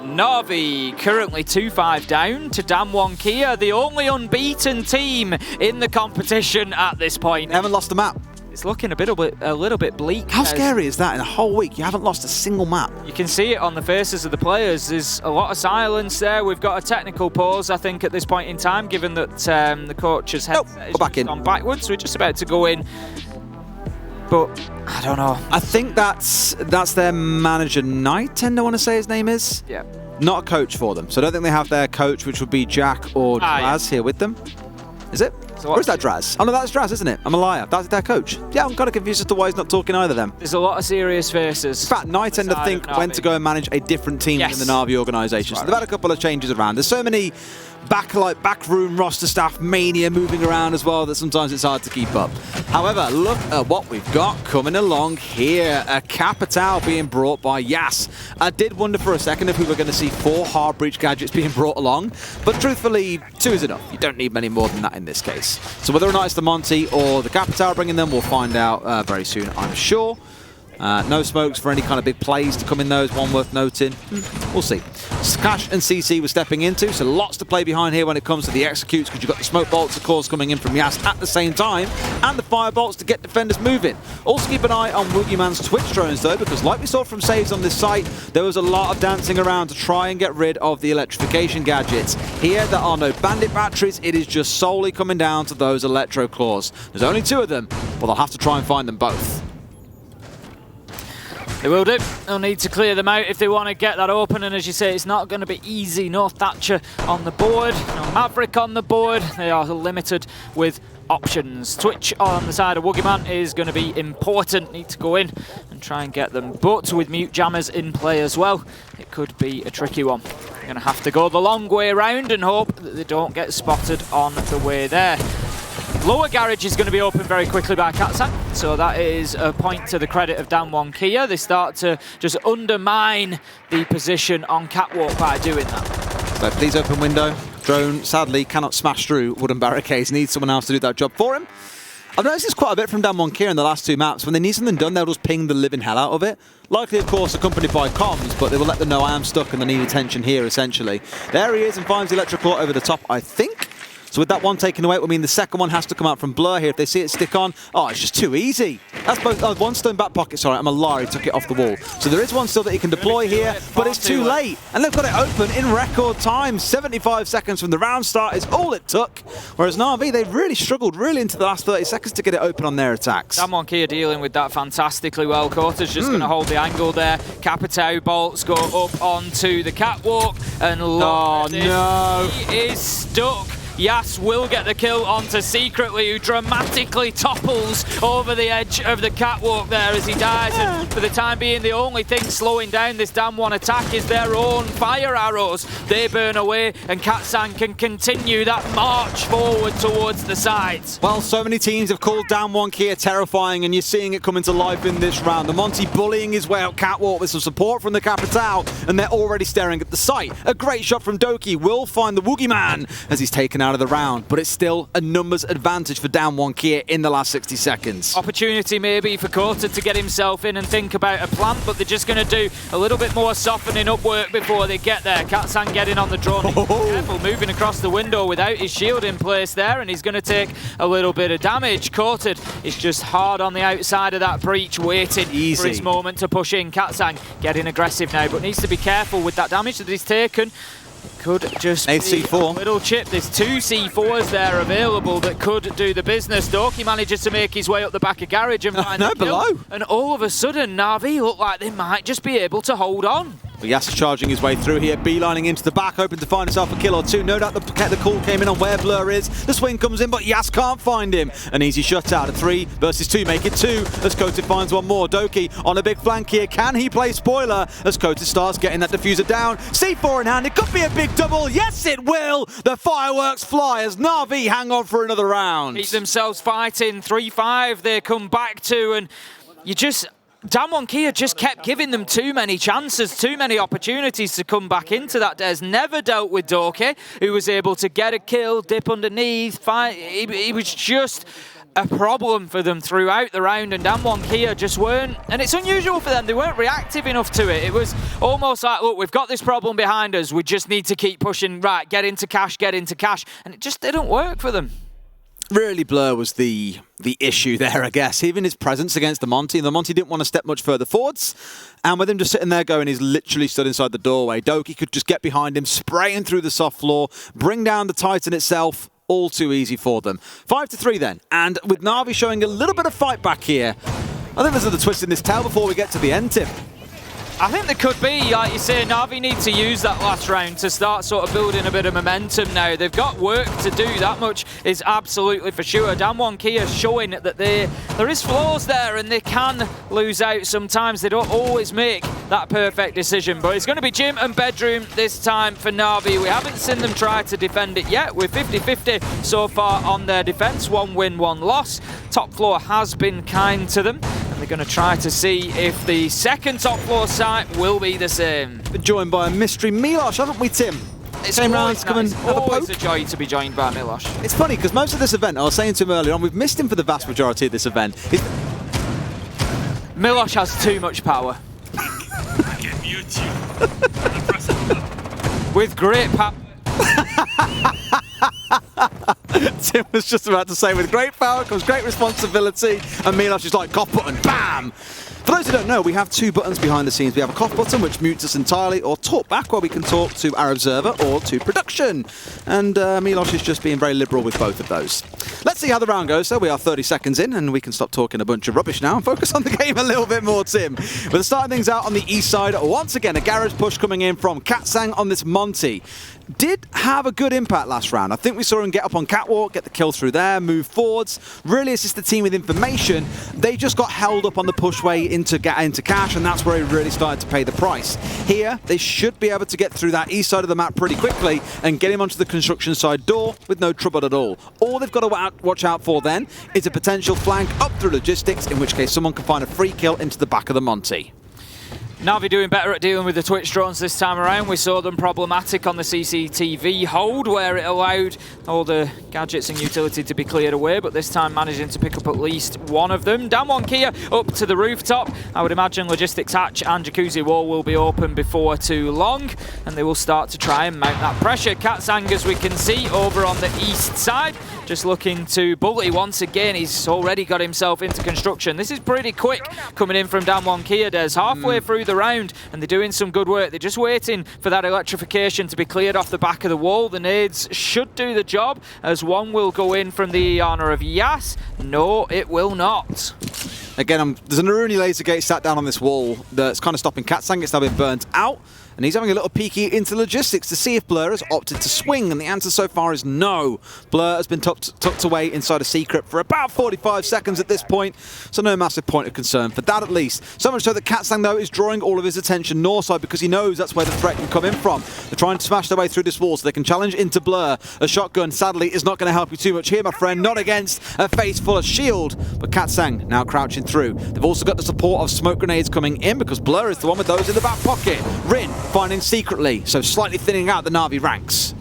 NaVi currently 2-5 down to DAMWON Kia, the only unbeaten team in the competition at this point. They haven't lost the map. It's looking a little bit bleak. How scary is that in a whole week? You haven't lost a single map. You can see it on the faces of the players. There's a lot of silence there. We've got a technical pause, I think, at this point in time, given that the coach's headset has gone backwards. We're just about to go in. But I don't know. I think that's their manager, Nighten, I want to say his name is. Yeah. Not a coach for them. So I don't think they have their coach, which would be Jack or Draz here with them. Is it? So or is that Draz? Oh no, that's Draz, isn't it? I'm a liar. That's their coach. Yeah, I'm kind of confused as to why he's not talking either of them. There's a lot of serious faces. In fact, Night End to think when to go and manage a different team in the NaVi organisation. So they've had a couple of changes around. There's so many backroom roster staff mania moving around as well that sometimes it's hard to keep up. However, look at what we've got coming along here. A Capitao being brought by Yas. I did wonder for a second if we were going to see 4 hard breach gadgets being brought along, but truthfully, 2 is enough. You don't need many more than that in this case. So whether or not it's the Monty or the Capitao bringing them, we'll find out very soon, I'm sure. No smokes for any kind of big plays to come in those. One worth noting. We'll see. Cash and CC were stepping into, so lots to play behind here when it comes to the executes, because you've got the smoke bolts, of course, coming in from Yas at the same time, and the fire bolts to get defenders moving. Also keep an eye on Woogieman's Twitch drones, though, because like we saw from saves on this site, there was a lot of dancing around to try and get rid of the electrification gadgets. Here, there are no bandit batteries. It is just solely coming down to those electro claws. There's only 2 of them, but they'll have to try and find them both. They will do. They'll need to clear them out if they want to get that open, and as you say, it's not going to be easy. No Thatcher on the board, no Maverick on the board. They are limited with options. Twitch on the side of Woogieman is going to be important. Need to go in and try and get them, but with mute jammers in play as well, it could be a tricky one. They're going to have to go the long way around and hope that they don't get spotted on the way there. Lower garage is going to be opened very quickly by Katsang, so that is a point to the credit of DAMWON Kia. They start to just undermine the position on Catwalk by doing that. So please open window. Drone, sadly, cannot smash through wooden barricades. Needs someone else to do that job for him. I've noticed this quite a bit from DAMWON Kia in the last 2 maps. When they need something done, they'll just ping the living hell out of it. Likely, of course, accompanied by comms, but they will let them know I am stuck and they need attention here, essentially. There he is and finds the electric claw over the top, I think. So with that one taken away, it would mean the second one has to come out from Blur here. If they see it stick on, oh, it's just too easy. That's both. Oh, one still in back pocket. Sorry, I'm a liar. He took it off the wall. So there is one still that he can deploy here, but it's too late. And they've got it open in record time. 75 seconds from the round start is all it took. Whereas NaVi, they've really struggled really into the last 30 seconds to get it open on their attacks. DAMWON Kia dealing with that fantastically well. Quarter's just going to hold the angle there. Capitao bolts go up onto the catwalk, and look, he is stuck. Yas will get the kill onto Secretly, who dramatically topples over the edge of the catwalk there as he dies. And for the time being, the only thing slowing down this DAMWON attack is their own fire arrows. They burn away, and Katsang can continue that march forward towards the sides. Well, so many teams have called DAMWON Kia terrifying, and you're seeing it come into life in this round. The Monty bullying his way out catwalk with some support from the Capitao, and they're already staring at the site. A great shot from Doki will find the Woogieman as he's taken out of the round, but it's still a numbers advantage for DAMWON Kia in the last 60 seconds. Opportunity maybe for Quarter to get himself in and think about a plan, but they're just going to do a little bit more softening up work before they get there. Katsang getting on the drone. Careful, moving across the window without his shield in place there, and he's going to take a little bit of damage. Quarter is just hard on the outside of that breach, waiting for his moment to push in. Katsang getting aggressive now, but needs to be careful with that damage that he's taken. Could just Nate's be C4. a little chip. There's 2 C4s there available that could do the business. Doki manages to make his way up the back of garage and find the kill. below. And all of a sudden, NaVi look like they might just be able to hold on. But Yas is charging his way through here, beelining into the back, hoping to find himself a kill or two. No doubt the call came in on where Blur is. The swing comes in, but Yas can't find him. An easy shutout. A 3 versus 2, make it 2. As Kotis finds one more. Doki on a big flank here. Can he play spoiler? As Kotis starts getting that diffuser down. C4 in hand. It could be a big double. Yes, it will. The fireworks fly as NaVi hang on for another round. Keep themselves fighting. 3-5 they come back to, and you just... DAMWON Kia just kept giving them too many chances, too many opportunities to come back into that. Des never dealt with Doki, who was able to get a kill, dip underneath, fight. He was just a problem for them throughout the round, and DAMWON Kia just weren't, and it's unusual for them, they weren't reactive enough to it. It was almost like, look, we've got this problem behind us, we just need to keep pushing, right, get into cash, and it just didn't work for them. Really, Blur was the issue there, I guess. Even his presence against the Monty didn't want to step much further forwards. And with him just sitting there going, he's literally stood inside the doorway. Doki could just get behind him, spraying through the soft floor, bring down the Titan itself. All too easy for them. 5-3 then. And with NaVi showing a little bit of fight back here, I think there's another twist in this tale before we get to the end, Tim. I think there could be, like you say, NaVi need to use that last round to start sort of building a bit of momentum now. They've got work to do, that much is absolutely for sure. DAMWON Kia showing that there is flaws there and they can lose out sometimes. They don't always make that perfect decision, but it's going to be gym and bedroom this time for NaVi. We haven't seen them try to defend it yet. We're 50-50 so far on their defense. 1 win, 1 loss. Top floor has been kind to them. They're going to try to see if the second top floor site will be the same. Been joined by a mystery Milosh, haven't we, Tim? Same rounds come and have a poke. Always a joy to be joined by Milosh. It's funny because most of this event, I was saying to him earlier on, we've missed him for the vast majority of this event. Milosh has too much power. I can mute you. With great power. Tim was just about to say, with great power comes great responsibility, and Milosh is like, cough button, bam! For those who don't know, we have 2 buttons behind the scenes. We have a cough button, which mutes us entirely, or talk back, where we can talk to our observer or to production. And Milosh is just being very liberal with both of those. Let's see how the round goes. So we are 30 seconds in, and we can stop talking a bunch of rubbish now and focus on the game a little bit more, Tim. We're starting things out on the east side. Once again, a garage push coming in from Katsang on this Monty. Did have a good impact last round. I think we saw him get up on catwalk, get the kill through there, move forwards, really assist the team with information. They just got held up on the push way into cash, and that's where he really started to pay the price. Here, they should be able to get through that east side of the map pretty quickly and get him onto the construction side door with no trouble at all. All they've got to watch out for then is a potential flank up through logistics, in which case someone can find a free kill into the back of the Monty. NaVi doing better at dealing with the Twitch drones this time around. We saw them problematic on the CCTV hold, where it allowed all the gadgets and utility to be cleared away, but this time managing to pick up at least one of them. DAMWON Kia up to the rooftop. I would imagine logistics hatch and jacuzzi wall will be open before too long, and they will start to try and mount that pressure. Katsang, as we can see, over on the east side, just looking to bully once again. He's already got himself into construction. This is pretty quick coming in from DAMWON Kia. There's halfway through the round, and they're doing some good work. They're just waiting for that electrification to be cleared off the back of the wall. The nades should do the job, as one will go in from the honor of Yas. No, it will not. Again, there's an Aruni laser gate sat down on this wall that's kind of stopping Katsang. It's now been burnt out. And he's having a little peeky into logistics to see if Blur has opted to swing, and the answer so far is no. Blur has been tucked away inside a secret for about 45 seconds at this point, so no massive point of concern for that at least. So much so that Katsang, though, is drawing all of his attention north side because he knows that's where the threat can come in from. They're trying to smash their way through this wall so they can challenge into Blur. A shotgun, sadly, is not going to help you too much here, my friend, not against a face full of shield. But Katsang now crouching through. They've also got the support of smoke grenades coming in because Blur is the one with those in the back pocket. Rin finding secretly, so slightly thinning out the NaVi ranks.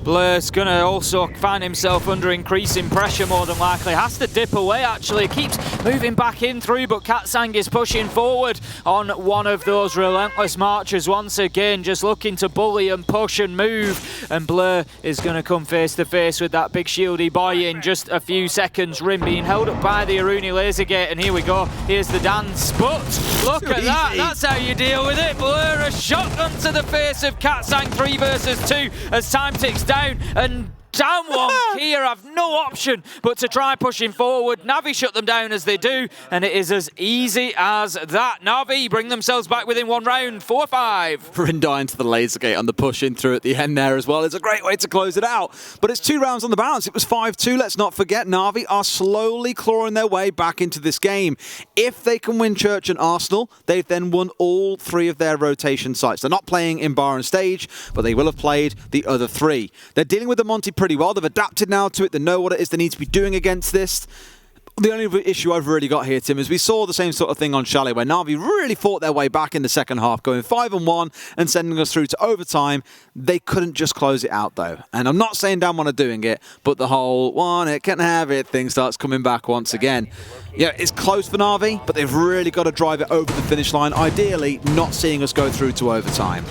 Blur's going to also find himself under increasing pressure more than likely. Has to dip away, actually. Keeps moving back in through, but Katsang is pushing forward on one of those relentless marches once again, just looking to bully and push and move. And Blur is going to come face to face with that big shieldy boy in just a few seconds. Rim being held up by the Aruni laser gate, and here we go. Here's the dance, but look at that. That's how you deal with it. Blur a shotgun to the face of Katsang, 3 versus 2 as time ticks down, and DAMWON here have no option but to try pushing forward. NaVi shut them down as they do, and it is as easy as that. NaVi bring themselves back within 1 round, 4-5. Rindai into the laser gate on the push in through at the end there as well. It's a great way to close it out. But it's 2 rounds on the bounce. It was 5-2. Let's not forget, NaVi are slowly clawing their way back into this game. If they can win Church and Arsenal, they've then won all 3 of their rotation sites. They're not playing in Bar and Stage, but they will have played the other 3. They're dealing with the Monty pretty well. They've adapted now to it. They know what it is they need to be doing against this. The only issue I've really got here, Tim, is we saw the same sort of thing on Chalet where NaVi really fought their way back in the second half, going 5-1 and sending us through to overtime. They couldn't just close it out, though. And I'm not saying DAMWON are doing it, but the whole "want it, can't have it" thing starts coming back once again. Yeah, it's close for NaVi, but they've really got to drive it over the finish line, ideally not seeing us go through to overtime.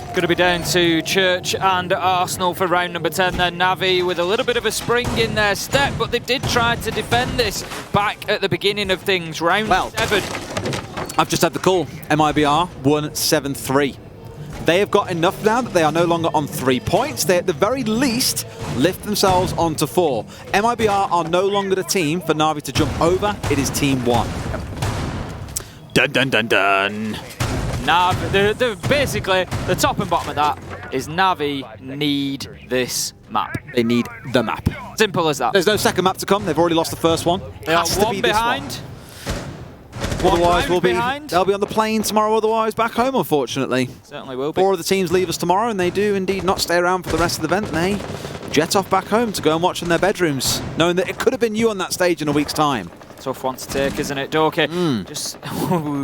Going to be down to Church and Arsenal for round number 10 then. NaVi with a little bit of a spring in their step, but they did try to defend this back at the beginning of things. Round 7. I've just had the call. MIBR won 7-3. They have got enough now that they are no longer on 3 points. They at the very least lift themselves onto 4. MIBR are no longer the team for NaVi to jump over. It is Team 1. Dun dun dun dun. Basically, the top and bottom of that is NaVi need this map. They need the map. Simple as that. There's no second map to come. They've already lost the first one. They are 1 behind. Otherwise, they'll be on the plane tomorrow, otherwise back home, unfortunately. Certainly will be. 4 of the teams leave us tomorrow, and they do indeed not stay around for the rest of the event. They jet off back home to go and watch in their bedrooms, knowing that it could have been you on that stage in a week's time. Tough one to take, isn't it? Doki just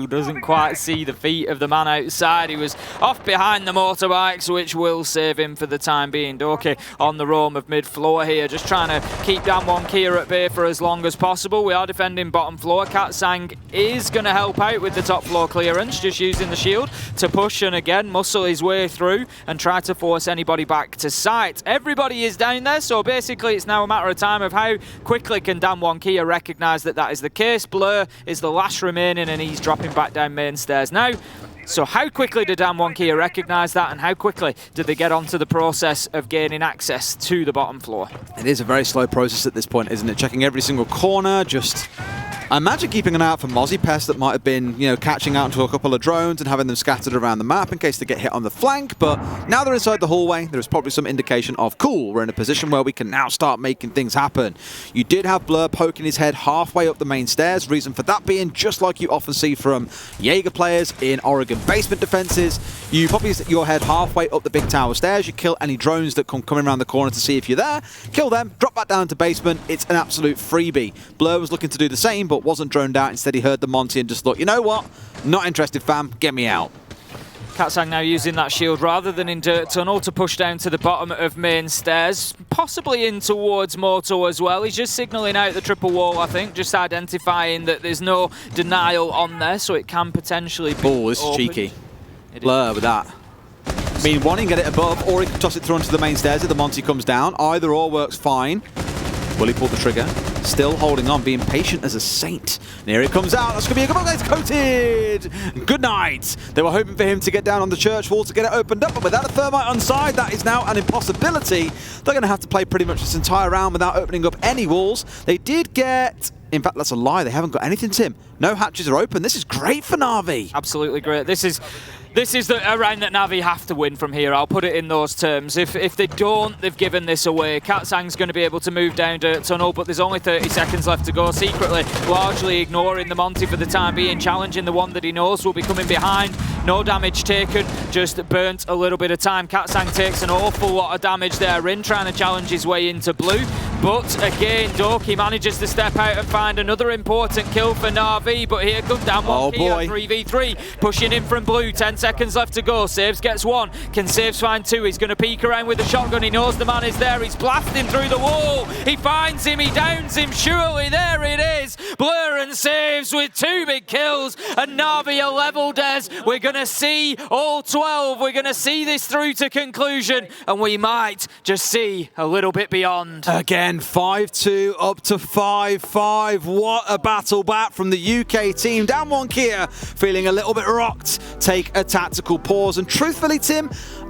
doesn't quite see the feet of the man outside. He was off behind the motorbikes, which will save him for the time being. Doki on the roam of mid-floor here, just trying to keep DAMWON Kia at bay for as long as possible. We are defending bottom floor. Katsang is going to help out with the top floor clearance, just using the shield to push and again muscle his way through and try to force anybody back to site. Everybody is down there, so basically it's now a matter of time of how quickly can DAMWON Kia recognise that is the case. Blur is the last remaining and he's dropping back down main stairs now. So how quickly did DAMWON Kia recognise that, and how quickly did they get onto the process of gaining access to the bottom floor? It is a very slow process at this point, isn't it? Checking every single corner, just... I imagine keeping an eye out for Mozzie pests that might have been, catching out into a couple of drones and having them scattered around the map in case they get hit on the flank. But now they're inside the hallway, there is probably some indication of, cool, we're in a position where we can now start making things happen. You did have Blur poking his head halfway up the main stairs. Reason for that being, just like you often see from Jaeger players in Oregon basement defenses, you probably stick your head halfway up the big tower stairs. You kill any drones that come coming around the corner to see if you're there. Kill them, drop back down to basement. It's an absolute freebie. Blur was looking to do the same, but wasn't droned out. Instead, he heard the Monty and just thought, you know what? Not interested, fam. Get me out. Katsang now using that shield rather than in Dirt Tunnel to push down to the bottom of main stairs, possibly in towards Moto as well. He's just signalling out the triple wall, I think, just identifying that there's no denial on there, so it can potentially be Oh, this is cheeky. Blur with that. I mean, one, he can get it above, or he can toss it through onto the main stairs if the Monty comes down. Either or works fine. Will he pull the trigger? Still holding on, being patient as a saint. And here it comes out. That's going to be a good one. It's coated. Good night. They were hoping for him to get down on the church wall to get it opened up, but without a thermite on side, that is now an impossibility. They're going to have to play pretty much this entire round without opening up any walls. They did get... In fact, that's a lie. They haven't got anything, Tim. No hatches are open. This is great for NaVi. Absolutely great. This is a round that NaVi have to win from here. I'll put it in those terms. If they don't, they've given this away. Katsang's going to be able to move down Dirt Tunnel, but there's only 30 seconds left to go. Secretly, largely ignoring the Monty for the time being, challenging the one that he knows will be coming behind. No damage taken, just burnt a little bit of time. Katsang takes an awful lot of damage there. Rin trying to challenge his way into blue. But again, Doki manages to step out and find another important kill for NaVi. But here comes DAMWON here, 3v3, pushing in from blue. 10 seconds left to go. Saves gets one. Can Saves find two? He's going to peek around with the shotgun. He knows the man is there. He's blasting through the wall. He finds him. He downs him. Surely there it is. Blur and Saves with 2 big kills. And NaVi are level, Des. We're going to see all 12. We're going to see this through to conclusion. And we might just see a little bit beyond. Again, 5-2 up to 5-5. What a battle back from the UK team. DAMWON Kia feeling a little bit rocked. Take a tactical pause. And truthfully, Tim,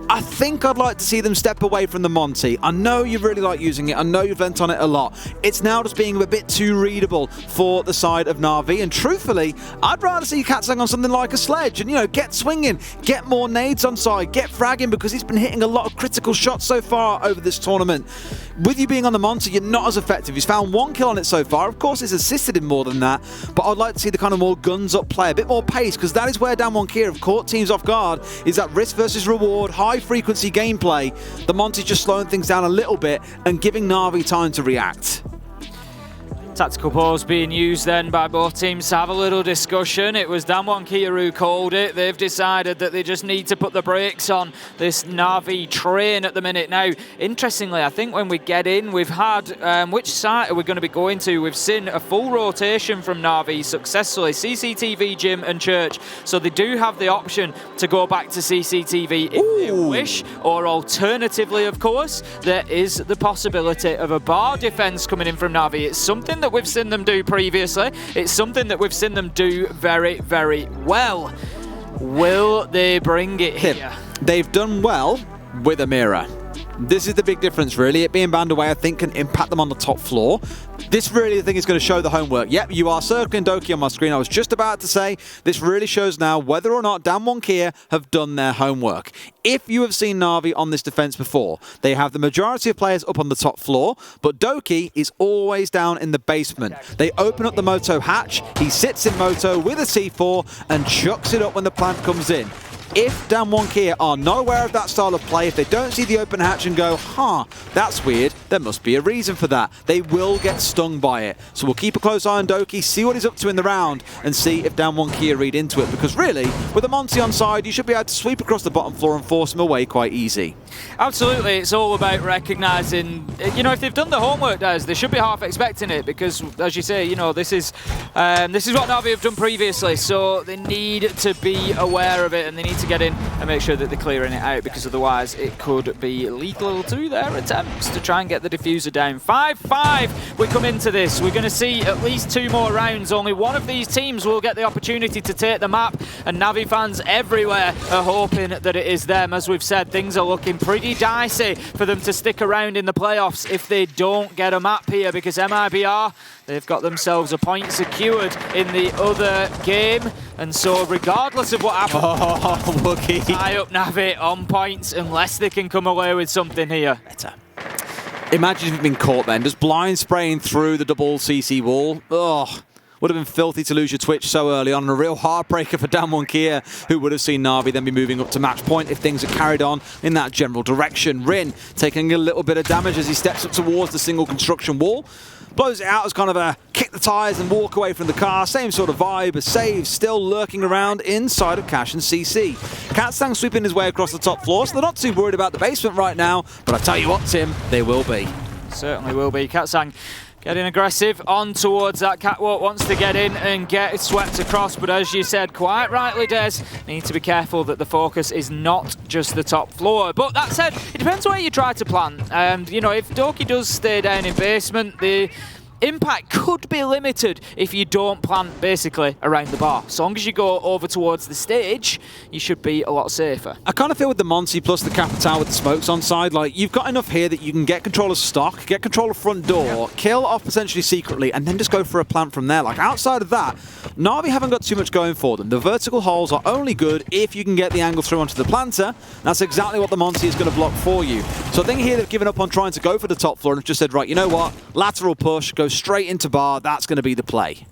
I think I'd like to see them step away from the Monty. I know you really like using it. I know you've lent on it a lot. It's now just being a bit too readable for the side of NaVi. And truthfully, I'd rather see Katsang on something like a sledge and, you know, get swinging, get more nades on side, get fragging, because he's been hitting a lot of critical shots so far over this tournament. With you being on the Monty, you're not as effective. He's found 1 kill on it so far. Of course, he's assisted him more than that, but I'd like to see the kind of more guns up play, a bit more pace, because that is where DAMWON Kia have caught teams off guard, is that risk versus reward, high frequency gameplay. The Monty's just slowing things down a little bit and giving NaVi time to react. Tactical pause being used then by both teams to have a little discussion. It was DAMWON Kia who called it. They've decided that they just need to put the brakes on this NaVi train at the minute. Now, interestingly, I think when we get in, we've had, which site are we going to be going to? We've seen a full rotation from NaVi successfully. CCTV, Gym and Church. So they do have the option to go back to CCTV if they wish. Or alternatively, of course, there is the possibility of a bar defense coming in from NaVi. It's something that we've seen them do previously. It's something that we've seen them do very, very well. Will they bring it here? They've done well with a mirror. This is the big difference, really. It being banned away, I think, can impact them on the top floor. This really, I think, is going to show the homework. Yep, you are circling Doki on my screen. I was just about to say, this really shows now whether or not DAMWON Kia have done their homework. If you have seen NaVi on this defense before, they have the majority of players up on the top floor, but Doki is always down in the basement. They open up the Moto hatch. He sits in Moto with a C4 and chucks it up when the plant comes in. If DAMWON Kia are not aware of that style of play, if they don't see the open hatch and go, huh, that's weird, there must be a reason for that, they will get stung by it. So we'll keep a close eye on Doki, see what he's up to in the round, and see if DAMWON Kia read into it. Because really, with a Monty on side, you should be able to sweep across the bottom floor and force him away quite easy. Absolutely, it's all about recognising, you know, if they've done the homework, Des, they should be half expecting it, because, as you say, you know, this is what NaVi have done previously, so they need to be aware of it, and they need to get in and make sure that they're clearing it out, because otherwise it could be lethal to their attempts to try and get the diffuser down. 5-5 we come into this. We're going to see at least 2 more rounds. Only one of these teams will get the opportunity to take the map, and NaVi fans everywhere are hoping that it is them. As we've said, things are looking pretty dicey for them to stick around in the playoffs if they don't get a map here, because MIBR, they've got themselves a point secured in the other game, and so regardless of what happens, tie up NaVi on points unless they can come away with something here. Imagine if you've been caught then, just blind spraying through the double CC wall. Ugh. Would have been filthy to lose your Twitch so early on, and a real heartbreaker for DAMWON Kia, who would have seen NaVi then be moving up to match point if things had carried on in that general direction. Rin taking a little bit of damage as he steps up towards the single construction wall. Blows it out as kind of a kick the tyres and walk away from the car. Same sort of vibe. A save still lurking around inside of Cash and CC. Katsang sweeping his way across the top floor, so they're not too worried about the basement right now. But I tell you what, Tim, they will be. Certainly will be. Katsang getting aggressive on towards that catwalk, wants to get in and get swept across, but as you said quite rightly, Des, need to be careful that the focus is not just the top floor. But that said, it depends where you try to plant. And you know, if Doki does stay down in basement, the impact could be limited if you don't plant basically around the bar. So long as you go over towards the stage, you should be a lot safer. I kind of feel with the Monty plus the Capital with the smokes on side, like you've got enough here that you can get control of stock, get control of front door, kill off potentially secretly, and then just go for a plant from there. Like outside of that, NaVi haven't got too much going for them. The vertical holes are only good if you can get the angle through onto the planter. That's exactly what the Monty is going to block for you. So I think here they've given up on trying to go for the top floor and have just said, right, you know what, lateral push, go straight into bar, that's going to be the play.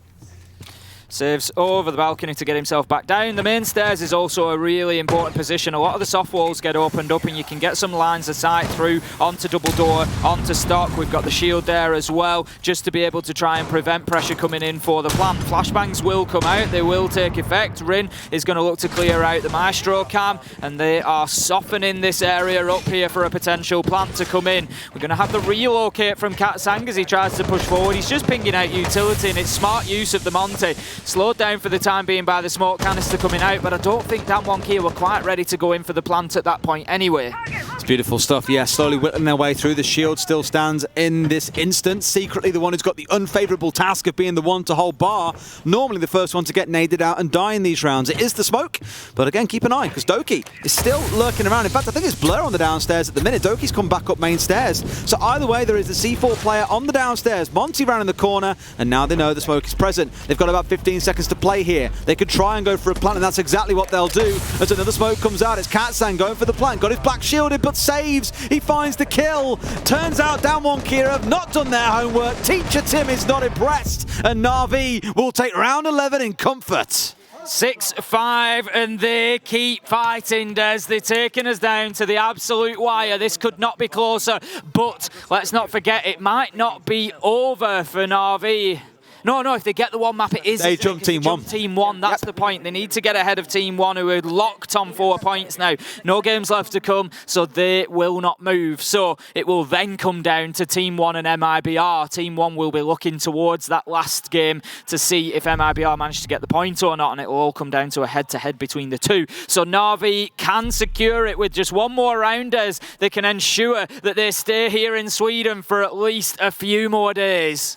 Saves over the balcony to get himself back down. The main stairs is also a really important position. A lot of the soft walls get opened up and you can get some lines of sight through onto double door, onto stock. We've got the shield there as well, just to be able to try and prevent pressure coming in for the plant. Flashbangs will come out, they will take effect. Rin is going to look to clear out the Maestro cam, and they are softening this area up here for a potential plant to come in. We're going to have the relocate from Katsang as he tries to push forward. He's just pinging out utility, and it's smart use of the Monty. Slowed down for the time being by the smoke canister coming out, but I don't think DAMWON Kia were quite ready to go in for the plant at that point anyway. It's beautiful stuff, yeah, slowly whittling their way through. The shield still stands in this instance. Secretly the one who's got the unfavourable task of being the one to hold bar. Normally the first one to get naded out and die in these rounds. It is the smoke, but again, keep an eye, because Doki is still lurking around. In fact, I think it's Blur on the downstairs at the minute. Doki's come back up main stairs. So either way, there is the C4 player on the downstairs. Monty ran in the corner, and now they know the smoke is present. They've got about 15 seconds to play here. They could try and go for a plant, and that's exactly what they'll do. As another smoke comes out, it's Katsang going for the plant. Got his black shielded, but saves. He finds the kill. Turns out DAMWON Kia have not done their homework. Teacher Tim is not impressed, and NaVi will take round 11 in comfort. 6-5, and they keep fighting, Des. They're taking us down to the absolute wire. This could not be closer, but let's not forget, it might not be over for NaVi. No, if they get the one map, it is. They jump Team 1. Team 1, that's the point. They need to get ahead of Team 1, who are locked on 4 points now. No games left to come, so they will not move. So it will then come down to Team 1 and MIBR. Team 1 will be looking towards that last game to see if MIBR managed to get the point or not, and it will all come down to a head-to-head between the two. So NaVi can secure it with just one more round as they can ensure that they stay here in Sweden for at least a few more days.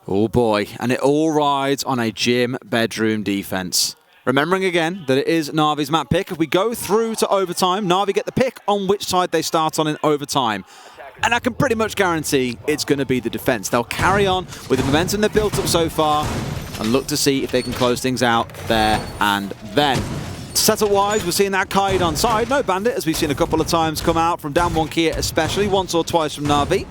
Oh boy, and it all rides on a gym bedroom defense. Remembering again that it is NaVi's map pick. If we go through to overtime, NaVi get the pick on which side they start on in overtime. And I can pretty much guarantee it's going to be the defense. They'll carry on with the momentum they've built up so far and look to see if they can close things out there and then. Setup-wise, we're seeing that Kaid on side. No Bandit, as we've seen a couple of times come out from DAMWON Kia, especially once or twice from NaVi.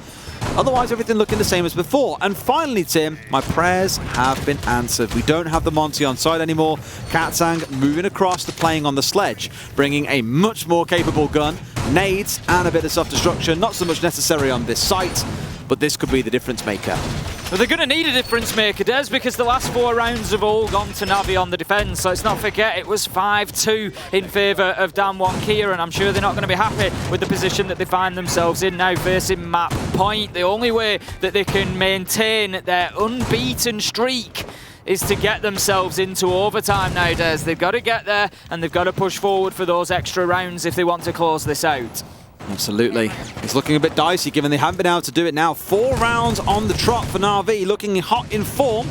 Otherwise, everything looking the same as before. And finally, Tim, my prayers have been answered. We don't have the Monty on side anymore. Katsang moving across to playing on the sledge, bringing a much more capable gun, nades, and a bit of self-destruction. Not so much necessary on this site, but this could be the difference maker. Well, they're going to need a difference maker, Des, because the last 4 rounds have all gone to NaVi on the defence. Let's not forget it was 5-2 in favour of DAMWON Kia, and I'm sure they're not going to be happy with the position that they find themselves in now, facing map point. The only way that they can maintain their unbeaten streak is to get themselves into overtime now, Des. They've got to get there, and they've got to push forward for those extra rounds if they want to close this out. Absolutely. It's looking a bit dicey given they haven't been able to do it now. 4 rounds on the trot for NaVi, looking hot in form.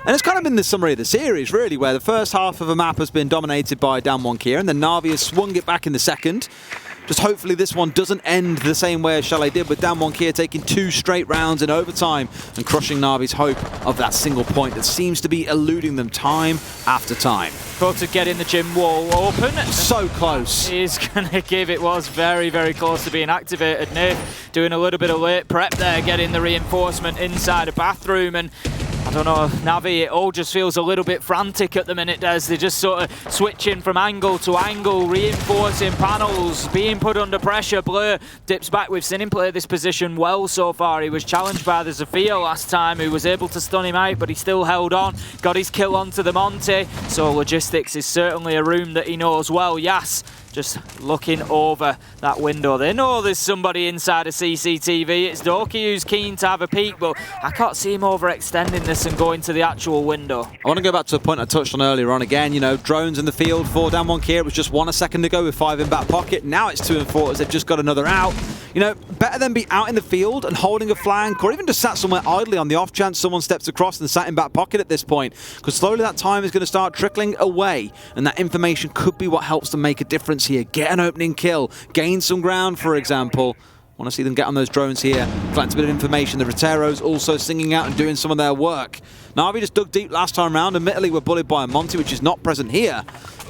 And it's kind of been the summary of the series, really, where the first half of a map has been dominated by DAMWON Kia, and then NaVi has swung it back in the second. Just hopefully this one doesn't end the same way as Chalet did, with DAMWON Kia taking 2 straight rounds in overtime and crushing NaVi's hope of that single point that seems to be eluding them time after time. Got to get in the gym wall open. So close. He's going to give it. Was very, very close to being activated. Nate doing a little bit of late prep there, getting the reinforcement inside a bathroom, and I don't know, NaVi, it all just feels a little bit frantic at the minute, Des. They're just sort of switching from angle to angle, reinforcing panels, being put under pressure. Blur dips back. We've seen him play this position well so far. He was challenged by the Zafia last time, who was able to stun him out, but he still held on, got his kill onto the Monty. So logistics is certainly a room that he knows well. Yas just looking over that window. They know there's somebody inside a CCTV. It's Doki who's keen to have a peek, but I can't see him overextending this and going to the actual window. I want to go back to a point I touched on earlier on again. You know, drones in the field for DAMWON Kia. It was just 1 a second ago with 5 in back pocket. Now it's 2 and 4 as they've just got another out. You know, better than be out in the field and holding a flank, or even just sat somewhere idly on the off chance someone steps across and sat in back pocket at this point. Because slowly that time is going to start trickling away, and that information could be what helps them make a difference here. Get an opening kill, gain some ground, for example. Want to see them get on those drones here, collect a bit of information. The Roteros also singing out and doing some of their work. NaVi just dug deep last time round. Admittedly, we're bullied by a Monty, which is not present here.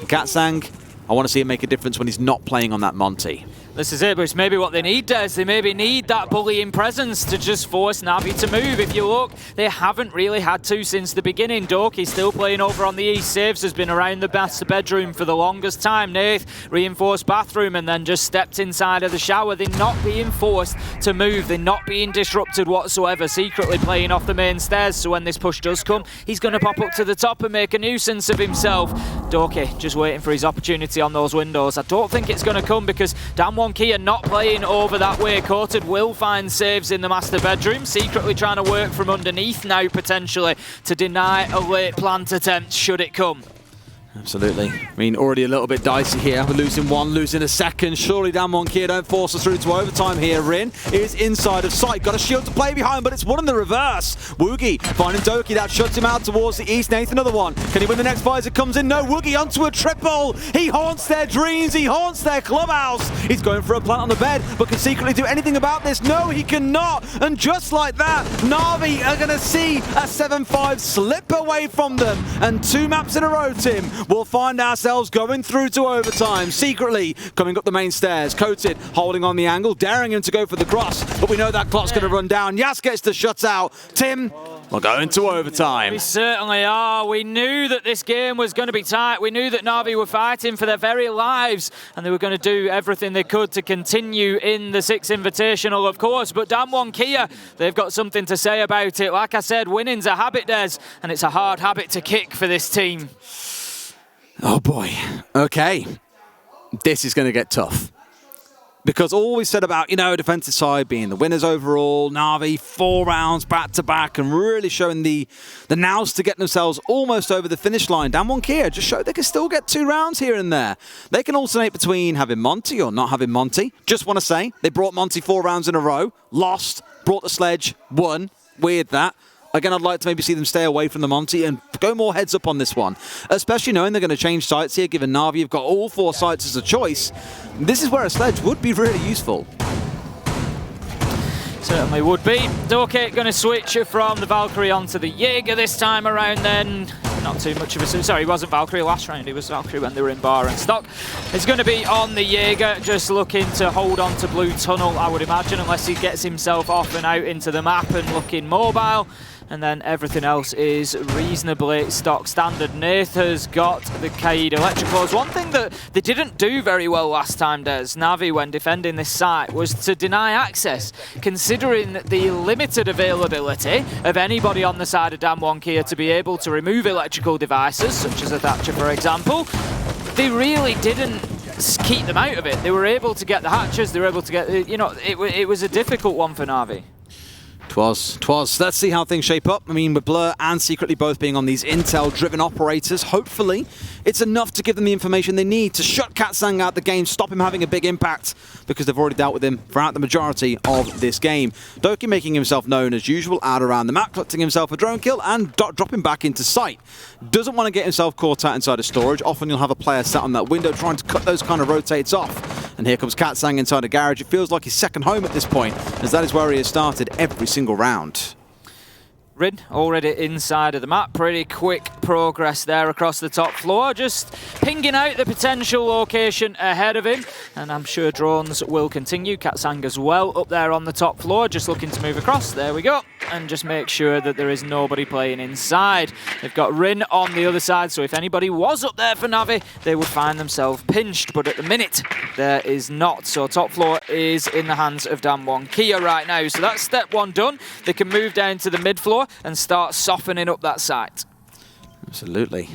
Katsang, I want to see him make a difference when he's not playing on that Monty. This is it, but it's maybe what they need, Des. They maybe need that bullying presence to just force NaVi to move. If you look, they haven't really had to since the beginning. Doki still playing over on the east. Saves has been around the master bedroom for the longest time. Nath, reinforced bathroom, and then just stepped inside of the shower. They're not being forced to move. They're not being disrupted whatsoever. Secretly playing off the main stairs, so when this push does come, he's going to pop up to the top and make a nuisance of himself. Doki just waiting for his opportunity on those windows. I don't think it's going to come because DAMWON Kia not playing over that way. Coated will find saves in the master bedroom, secretly trying to work from underneath now potentially to deny a late plant attempt should it come. Absolutely. I mean, already a little bit dicey here. We're losing one, losing a second. Surely DAMWON Kia don't force us through to overtime here. Rin is inside of sight. Got a shield to play behind, but it's one in the reverse. Woogie finding Doki. That shuts him out towards the east. Nathan, another one. Can he win the next fight as it comes in? No. Woogie onto a triple. He haunts their dreams. He haunts their clubhouse. He's going for a plant on the bed, but can secretly do anything about this? No, he cannot. And just like that, NaVi are going to see a 7-5 slip away from them. And 2 maps in a row, Tim. We'll find ourselves going through to overtime. Secretly coming up the main stairs. Coated holding on the angle, daring him to go for the cross. But we know that clock's going to run down. Yas gets the shutout. Tim, we're going to overtime. We certainly are. We knew that this game was going to be tight. We knew that NaVi were fighting for their very lives and they were going to do everything they could to continue in the 6 Invitational, of course. But DAMWON Kia, they've got something to say about it. Like I said, winning's a habit, Des, and it's a hard habit to kick for this team. Oh boy. Okay. This is going to get tough. Because all we said about, defensive side being the winners overall, NaVi 4 rounds back-to-back and really showing the nows to get themselves almost over the finish line. DAMWON Kia just showed they can still get 2 rounds here and there. They can alternate between having Monty or not having Monty. Just want to say, they brought Monty 4 rounds in a row, lost, brought the sledge, won. Weird that. Again, I'd like to maybe see them stay away from the Monty and go more heads up on this one. Especially knowing they're going to change sites here, given NaVi have got all 4 sites as a choice. This is where a sledge would be really useful. Certainly would be. Doki going to switch from the Valkyrie onto the Jaeger this time around then. Not too much of a... Sorry, he wasn't Valkyrie last round. He was Valkyrie when they were in bar and stock. He's going to be on the Jaeger, just looking to hold on to Blue Tunnel, I would imagine, unless he gets himself off and out into the map and looking mobile. And then everything else is reasonably stock standard. Nath has got the Kaid Electroclaws. One thing that they didn't do very well last time, Des, NaVi, when defending this site, was to deny access, considering the limited availability of anybody on the side of DAMWON Kia to be able to remove electrical devices, such as a Thatcher, for example. They really didn't keep them out of it. They were able to get the hatches, they were able to get, it was a difficult one for NaVi. Twas. Let's see how things shape up. I mean, with Blur and Secretly both being on these intel-driven operators, hopefully it's enough to give them the information they need to shut Katsang out the game, stop him having a big impact, because they've already dealt with him throughout the majority of this game. Doki making himself known as usual out around the map, collecting himself a drone kill and dropping back into sight. Doesn't want to get himself caught out inside of storage. Often you'll have a player sat on that window trying to cut those kind of rotates off. And here comes Katsang inside a garage. It feels like his second home at this point, as that is where he has started every single round. Rin already inside of the map. Pretty quick progress there across the top floor. Just pinging out the potential location ahead of him. And I'm sure drones will continue. Katsang as well up there on the top floor. Just looking to move across. There we go. And just make sure that there is nobody playing inside. They've got Rin on the other side. So if anybody was up there for NaVi, they would find themselves pinched. But at the minute, there is not. So top floor is in the hands of DAMWON Kia right now. So that's step 1 done. They can move down to the mid floor and start softening up that site. Absolutely.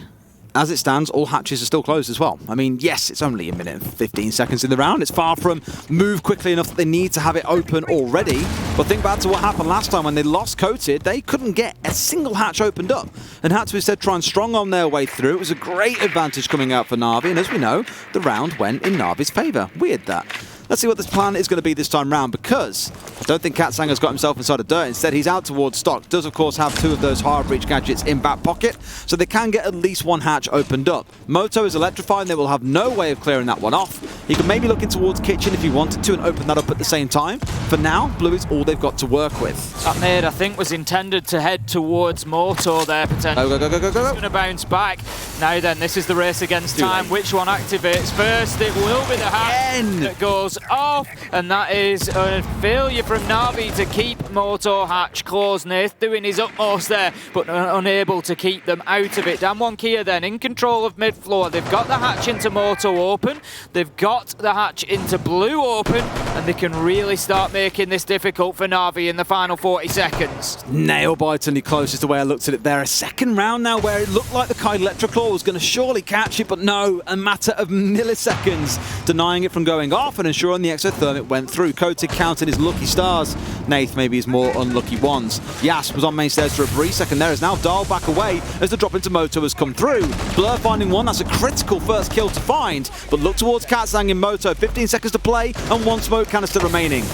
As it stands, all hatches are still closed as well. I mean, yes, it's only 1 minute and 15 seconds in the round. It's far from move quickly enough that they need to have it open already. But think back to what happened last time when they lost Coated. They couldn't get a single hatch opened up and had to instead try and strong on their way through. It was a great advantage coming out for NaVi. And as we know, the round went in NaVi's favour. Weird that. Let's see what this plan is going to be this time round, because I don't think Katsang has got himself inside of dirt. Instead, he's out towards stock. Does, of course, have 2 of those hard breach gadgets in back pocket, so they can get at least 1 hatch opened up. Moto is electrified, and they will have no way of clearing that one off. He could maybe look in towards kitchen if he wanted to and open that up at the same time. For now, blue is all they've got to work with. That nade, I think, was intended to head towards Moto there, potentially. Go. He's going to bounce back. Now then, this is the race against time. Which one activates first? It will be the hatch that goes off, and that is a failure from NaVi to keep Moto hatch closed. Nath doing his utmost there, but unable to keep them out of it. DAMWON Kia then in control of mid-floor. They've got the hatch into Moto open, they've got the hatch into blue open, and they can really start making this difficult for NaVi in the final 40 seconds. Nail-bitingly close is the way I looked at it there. A second round now where it looked like the Kite Electroclaw was going to surely catch it, but no, a matter of milliseconds, denying it from going off and ensuring the exothermic went through. Kotig counted his lucky stars. Nath maybe his more unlucky ones. Yas was on main stairs for a brief second there, is now dialed back away as the drop into Moto has come through. Blur finding one, that's a critical first kill to find, but look towards Katsang in Moto. 15 seconds to play and one smoke canister remaining.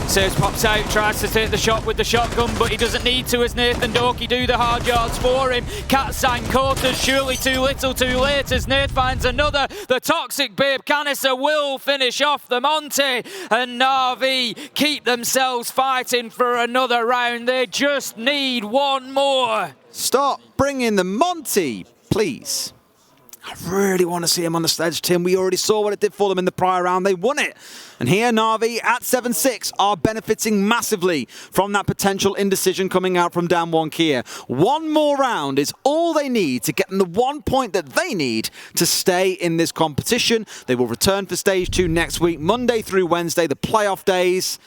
Saves pops out, tries to take the shot with the shotgun, but he doesn't need to as Nath and Doki do the hard yards for him. Katsang quarters, surely too little too late as Nath finds another. The Toxic Babe canister will finish off the Monty, and NaVi keep themselves fighting for another round. They just need one more. Stop bringing the Monty, please. I really want to see him on the sledge, Tim. We already saw what it did for them in the prior round. They won it. And here, NaVi at 7-6 are benefiting massively from that potential indecision coming out from DAMWON Kia. One more round is all they need to get them the 1 point that they need to stay in this competition. They will return for stage 2 next week, Monday through Wednesday, the playoff days.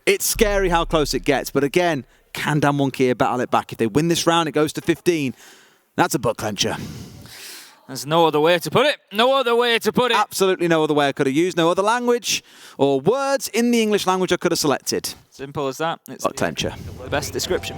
It's scary how close it gets. But again, can DAMWON Kia battle it back? If they win this round, it goes to 15. That's a butt clencher. There's no other way to put it. No other way to put it. Absolutely no other way I could have used. No other language or words in the English language I could have selected. Simple as that. It's butt clencher. The best description.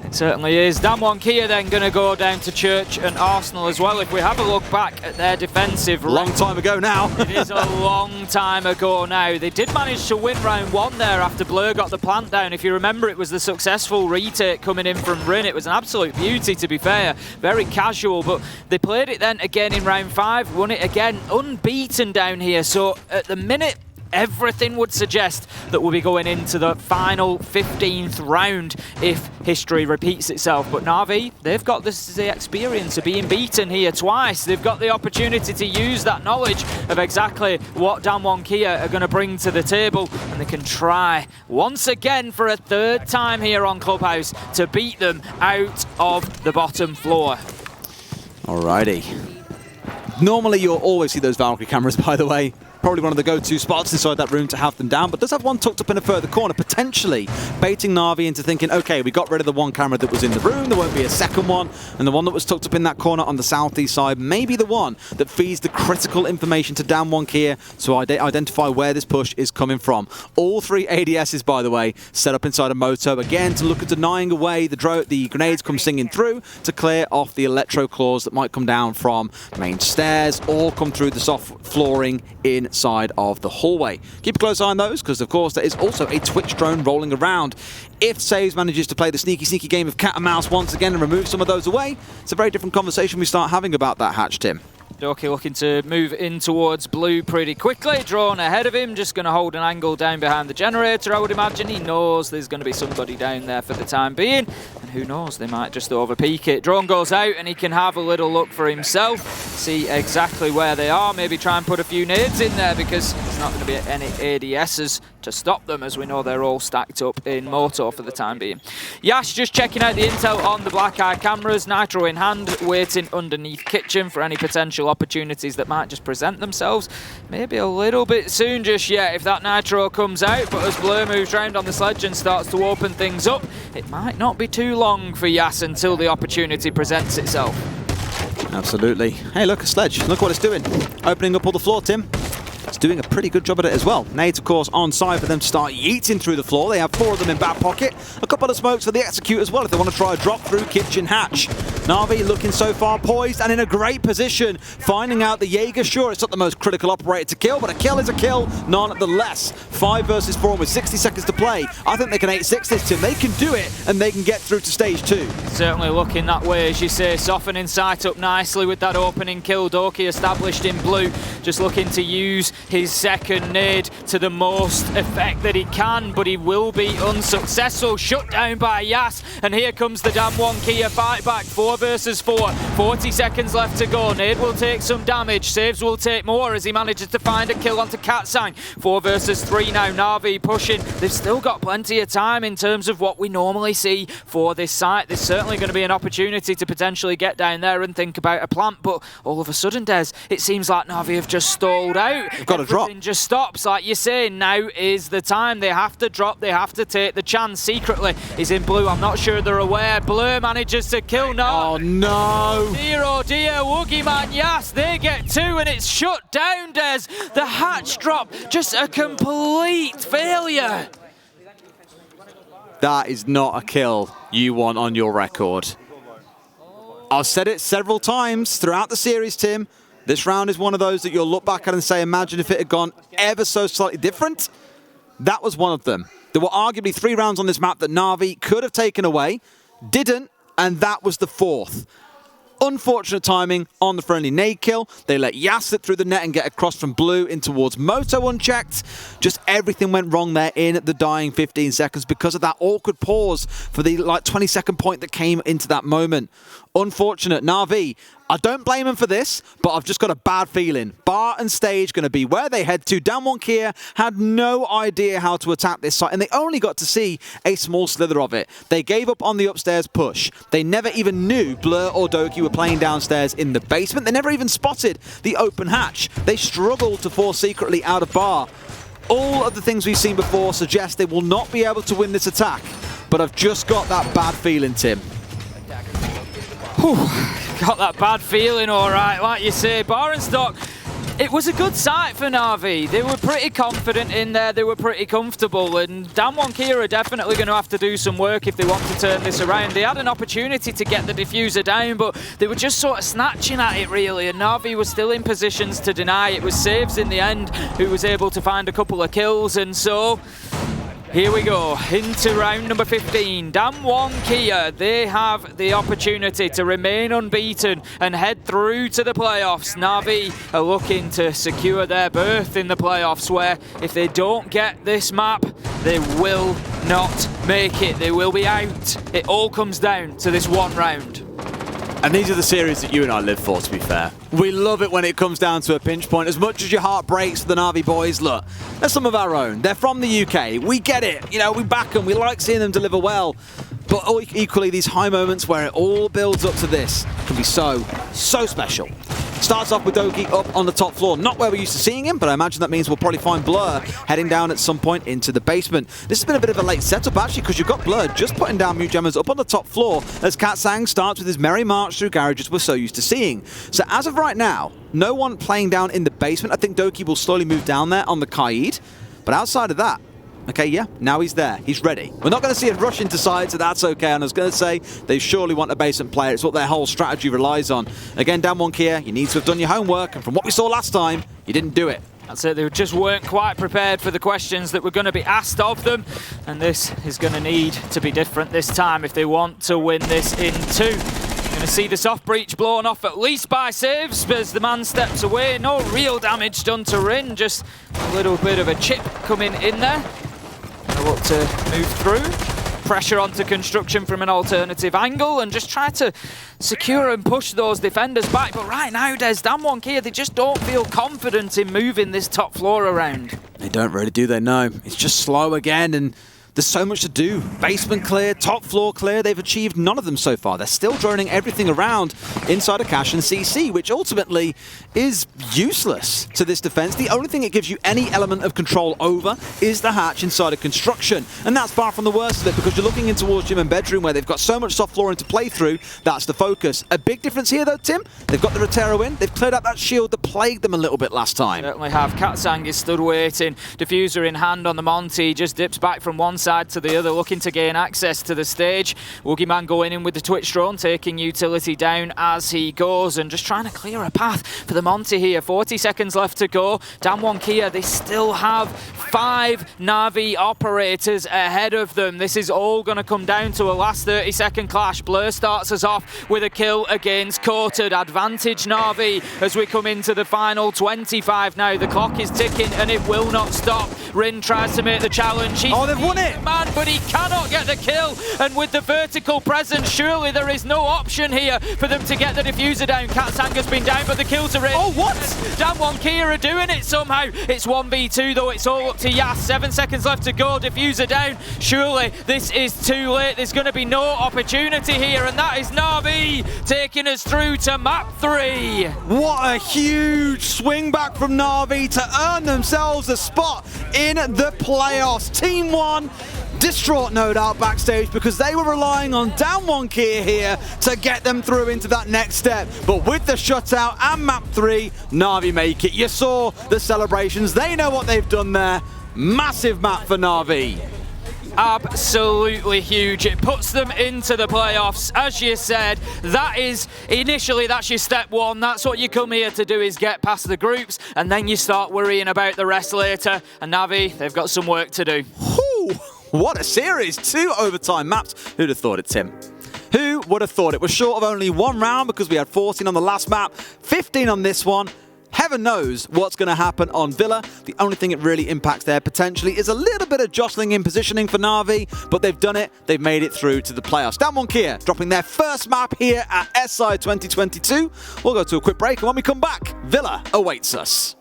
It certainly is. DAMWON Kia then going to go down to Church and Arsenal as well. If we have a look back at their defensive... Long time ago now. It is a long time ago now. They did manage to win round 1 there after Blur got the plant down. If you remember, it was the successful retake coming in from Rin. It was an absolute beauty, to be fair. Very casual, but they played it then again in round 5, won it again, unbeaten down here. So at the minute, everything would suggest that we'll be going into the final 15th round if history repeats itself. But NaVi, they've got the experience of being beaten here twice. They've got the opportunity to use that knowledge of exactly what DAMWON Kia are going to bring to the table, and they can try once again for a 3rd time here on Clubhouse to beat them out of the bottom floor. Alrighty. Normally you'll always see those Valkyrie cameras, by the way. Probably one of the go-to spots inside that room to have them down, but does have one tucked up in a further corner, potentially baiting NaVi into thinking, okay, we got rid of the one camera that was in the room, there won't be a second one, and the one that was tucked up in that corner on the southeast side may be the one that feeds the critical information to DAMWON Kia to identify where this push is coming from. All 3 ADSs, by the way, set up inside a Moto, again, to look at denying away the grenades come singing through to clear off the electro claws that might come down from main stairs or come through the soft flooring inside of the hallway. Keep a close eye on those, because of course there is also a Twitch drone rolling around. If Saves manages to play the sneaky game of cat and mouse once again and remove some of those away, it's a very different conversation we start having about that hatch, Tim. Doki looking to move in towards blue pretty quickly. Drone ahead of him, just going to hold an angle down behind the generator, I would imagine. He knows there's going to be somebody down there for the time being. And who knows, they might just overpeak it. Drone goes out and he can have a little look for himself. See exactly where they are. Maybe try and put a few nades in there, because there's not going to be any ADSs to stop them, as we know they're all stacked up in Moto for the time being. Yash just checking out the intel on the black eye cameras, nitro in hand, waiting underneath kitchen for any potential opportunities that might just present themselves. Maybe a little bit soon just yet if that nitro comes out, but as Blur moves round on the sledge and starts to open things up, it might not be too long for Yas until the opportunity presents itself. Absolutely. Hey, look, a sledge. Look what it's doing. Opening up all the floor, Tim. It's doing a pretty good job at it as well. Nades, of course, on side for them to start yeeting through the floor. They have 4 of them in back pocket. A couple of smokes for the execute as well if they want to try a drop through kitchen hatch. NaVi looking so far poised and in a great position. Finding out the Jaeger, sure, it's not the most critical operator to kill, but a kill is a kill nonetheless. 5 versus 4 and with 60 seconds to play, I think they can 8-6 this, Tim. They can do it, and they can get through to stage 2. Certainly looking that way, as you say, softening sight up nicely with that opening kill. Doki established in blue, just looking to use his second nade to the most effect that he can, but he will be unsuccessful. Shut down by Yas, and here comes the DAMWON Kia fight back, 4 versus 4. 40 seconds left to go. Nade will take some damage, Saves will take more as he manages to find a kill onto Katsang. 4 versus 3 now, NaVi pushing. They've still got plenty of time in terms of what we normally see for this site. There's certainly going to be an opportunity to potentially get down there and think about a plant, but all of a sudden, Des, it seems like NaVi have just stalled out. They've got to drop. Everything just stops, like you're saying. Now is the time. They have to drop. They have to take the chance. Secretly, he's in blue. I'm not sure they're aware. Blur manages to kill No. Oh no! Oh dear, Woogie Man, yes, they get 2 and it's shut down, Des. The hatch drop, just a complete failure. That is not a kill you want on your record. I've said it several times throughout the series, Tim. This round is one of those that you'll look back at and say, imagine if it had gone ever so slightly different. That was one of them. There were arguably 3 rounds on this map that NaVi could have taken away, didn't, and that was the 4th. Unfortunate timing on the friendly nade kill. They let Yas slip through the net and get across from blue in towards Moto unchecked. Just everything went wrong there in the dying 15 seconds because of that awkward pause for the 20-second point that came into that moment. Unfortunate. NaVi, I don't blame him for this, but I've just got a bad feeling. Bar and stage going to be where they head to. DAMWON Kia had no idea how to attack this site, and they only got to see a small slither of it. They gave up on the upstairs push. They never even knew Blur or Doki were playing downstairs in the basement. They never even spotted the open hatch. They struggled to force secretly out of bar. All of the things we've seen before suggest they will not be able to win this attack, but I've just got that bad feeling, Tim. Whew, got that bad feeling, all right. Like you say, Bar and Stock, it was a good sight for NaVi. They were pretty confident in there. They were pretty comfortable. And DAMWON Kia are definitely going to have to do some work if they want to turn this around. They had an opportunity to get the diffuser down, but they were just sort of snatching at it, really. And NaVi was still in positions to deny. It was Saves in the end who was able to find a couple of kills. And so here we go, into round number 15. DAMWON Kia, they have the opportunity to remain unbeaten and head through to the playoffs. NaVi are looking to secure their berth in the playoffs, where if they don't get this map, they will not make it. They will be out. It all comes down to this one round. And these are the series that you and I live for, to be fair. We love it when it comes down to a pinch point. As much as your heart breaks for the NaVi boys, look, they're some of our own. They're from the UK. We get it. You know, we back them. We like seeing them deliver well. But equally, these high moments where it all builds up to this can be so special. Starts off with Doki up on the top floor. Not where we're used to seeing him, but I imagine that means we'll probably find Blur heading down at some point into the basement. This has been a bit of a late setup, actually, because you've got Blur just putting down Mute Jammers up on the top floor as Katsang starts with his merry march through garages we're so used to seeing. So as of right now, no one playing down in the basement. I think Doki will slowly move down there on the Kaid. But outside of that, okay, yeah, now he's there. He's ready. We're not going to see it rush into side, so that's okay. And I was going to say, they surely want a basement player. It's what their whole strategy relies on. Again, DAMWON Kia, you need to have done your homework. And from what we saw last time, you didn't do it. That's it. They just weren't quite prepared for the questions that were going to be asked of them. And this is going to need to be different this time if they want to win this in 2. Going to see the soft breach blown off at least by Saves as the man steps away. No real damage done to Rin, just a little bit of a chip coming in there. Look to move through, pressure onto construction from an alternative angle and just try to secure and push those defenders back. But right now, DAMWON Kia, they just don't feel confident in moving this top floor around. They don't really, do they? No. It's just slow again, and there's so much to do. Basement clear, top floor clear. They've achieved none of them so far. They're still droning everything around inside of Cash and CC, which ultimately is useless to this defense. The only thing it gives you any element of control over is the hatch inside of construction. And that's far from the worst of it, because you're looking in towards gym and bedroom where they've got so much soft flooring to play through. That's the focus. A big difference here though, Tim. They've got the Rotero in. They've cleared out that shield that plagued them a little bit last time. Certainly have. Katsang is stood waiting. Diffuser in hand on the Monty. Just dips back from one side side to the other, looking to gain access to the stage. Woogieman going in with the Twitch drone, taking utility down as he goes and just trying to clear a path for the Monty here. 40 seconds left to go. DAMWON Kia, they still have 5 NaVi operators ahead of them. This is all going to come down to a last 30-second clash. Blur starts us off with a kill against Coated. Advantage NaVi as we come into the final 25 now. The clock is ticking and it will not stop. Rin tries to make the challenge. They've won it! Man, but he cannot get the kill. And with the vertical presence, surely there is no option here for them to get the diffuser down. Katsanga's been down, but the kill to Rin. Oh, what? DAMWON Kia are doing it somehow. It's 1v2 though. It's all up to Yas. 7 seconds left to go. Diffuser down. Surely this is too late. There's going to be no opportunity here, and that is NaVi taking us through to map 3. What a huge swing back from NaVi to earn themselves a spot in the playoffs. Team 1 distraught, no doubt, backstage because they were relying on DAMWON Kia here to get them through into that next step. But with the shutout and map 3, NaVi make it. You saw the celebrations. They know what they've done there. Massive map for NaVi. Absolutely huge. It puts them into the playoffs. As you said, that's your step 1. That's what you come here to do, is get past the groups, and then you start worrying about the rest later. And NaVi, they've got some work to do. Whew, what a series. 2 overtime maps. Who'd have thought it, Tim? Who would have thought it? Was short of only 1 round because we had 14 on the last map, 15 on this one. Heaven knows what's going to happen on Villa. The only thing it really impacts there potentially is a little bit of jostling in positioning for NaVi, but they've done it. They've made it through to the playoffs. DAMWON Kia dropping their first map here at SI 2022. We'll go to a quick break, and when we come back, Villa awaits us.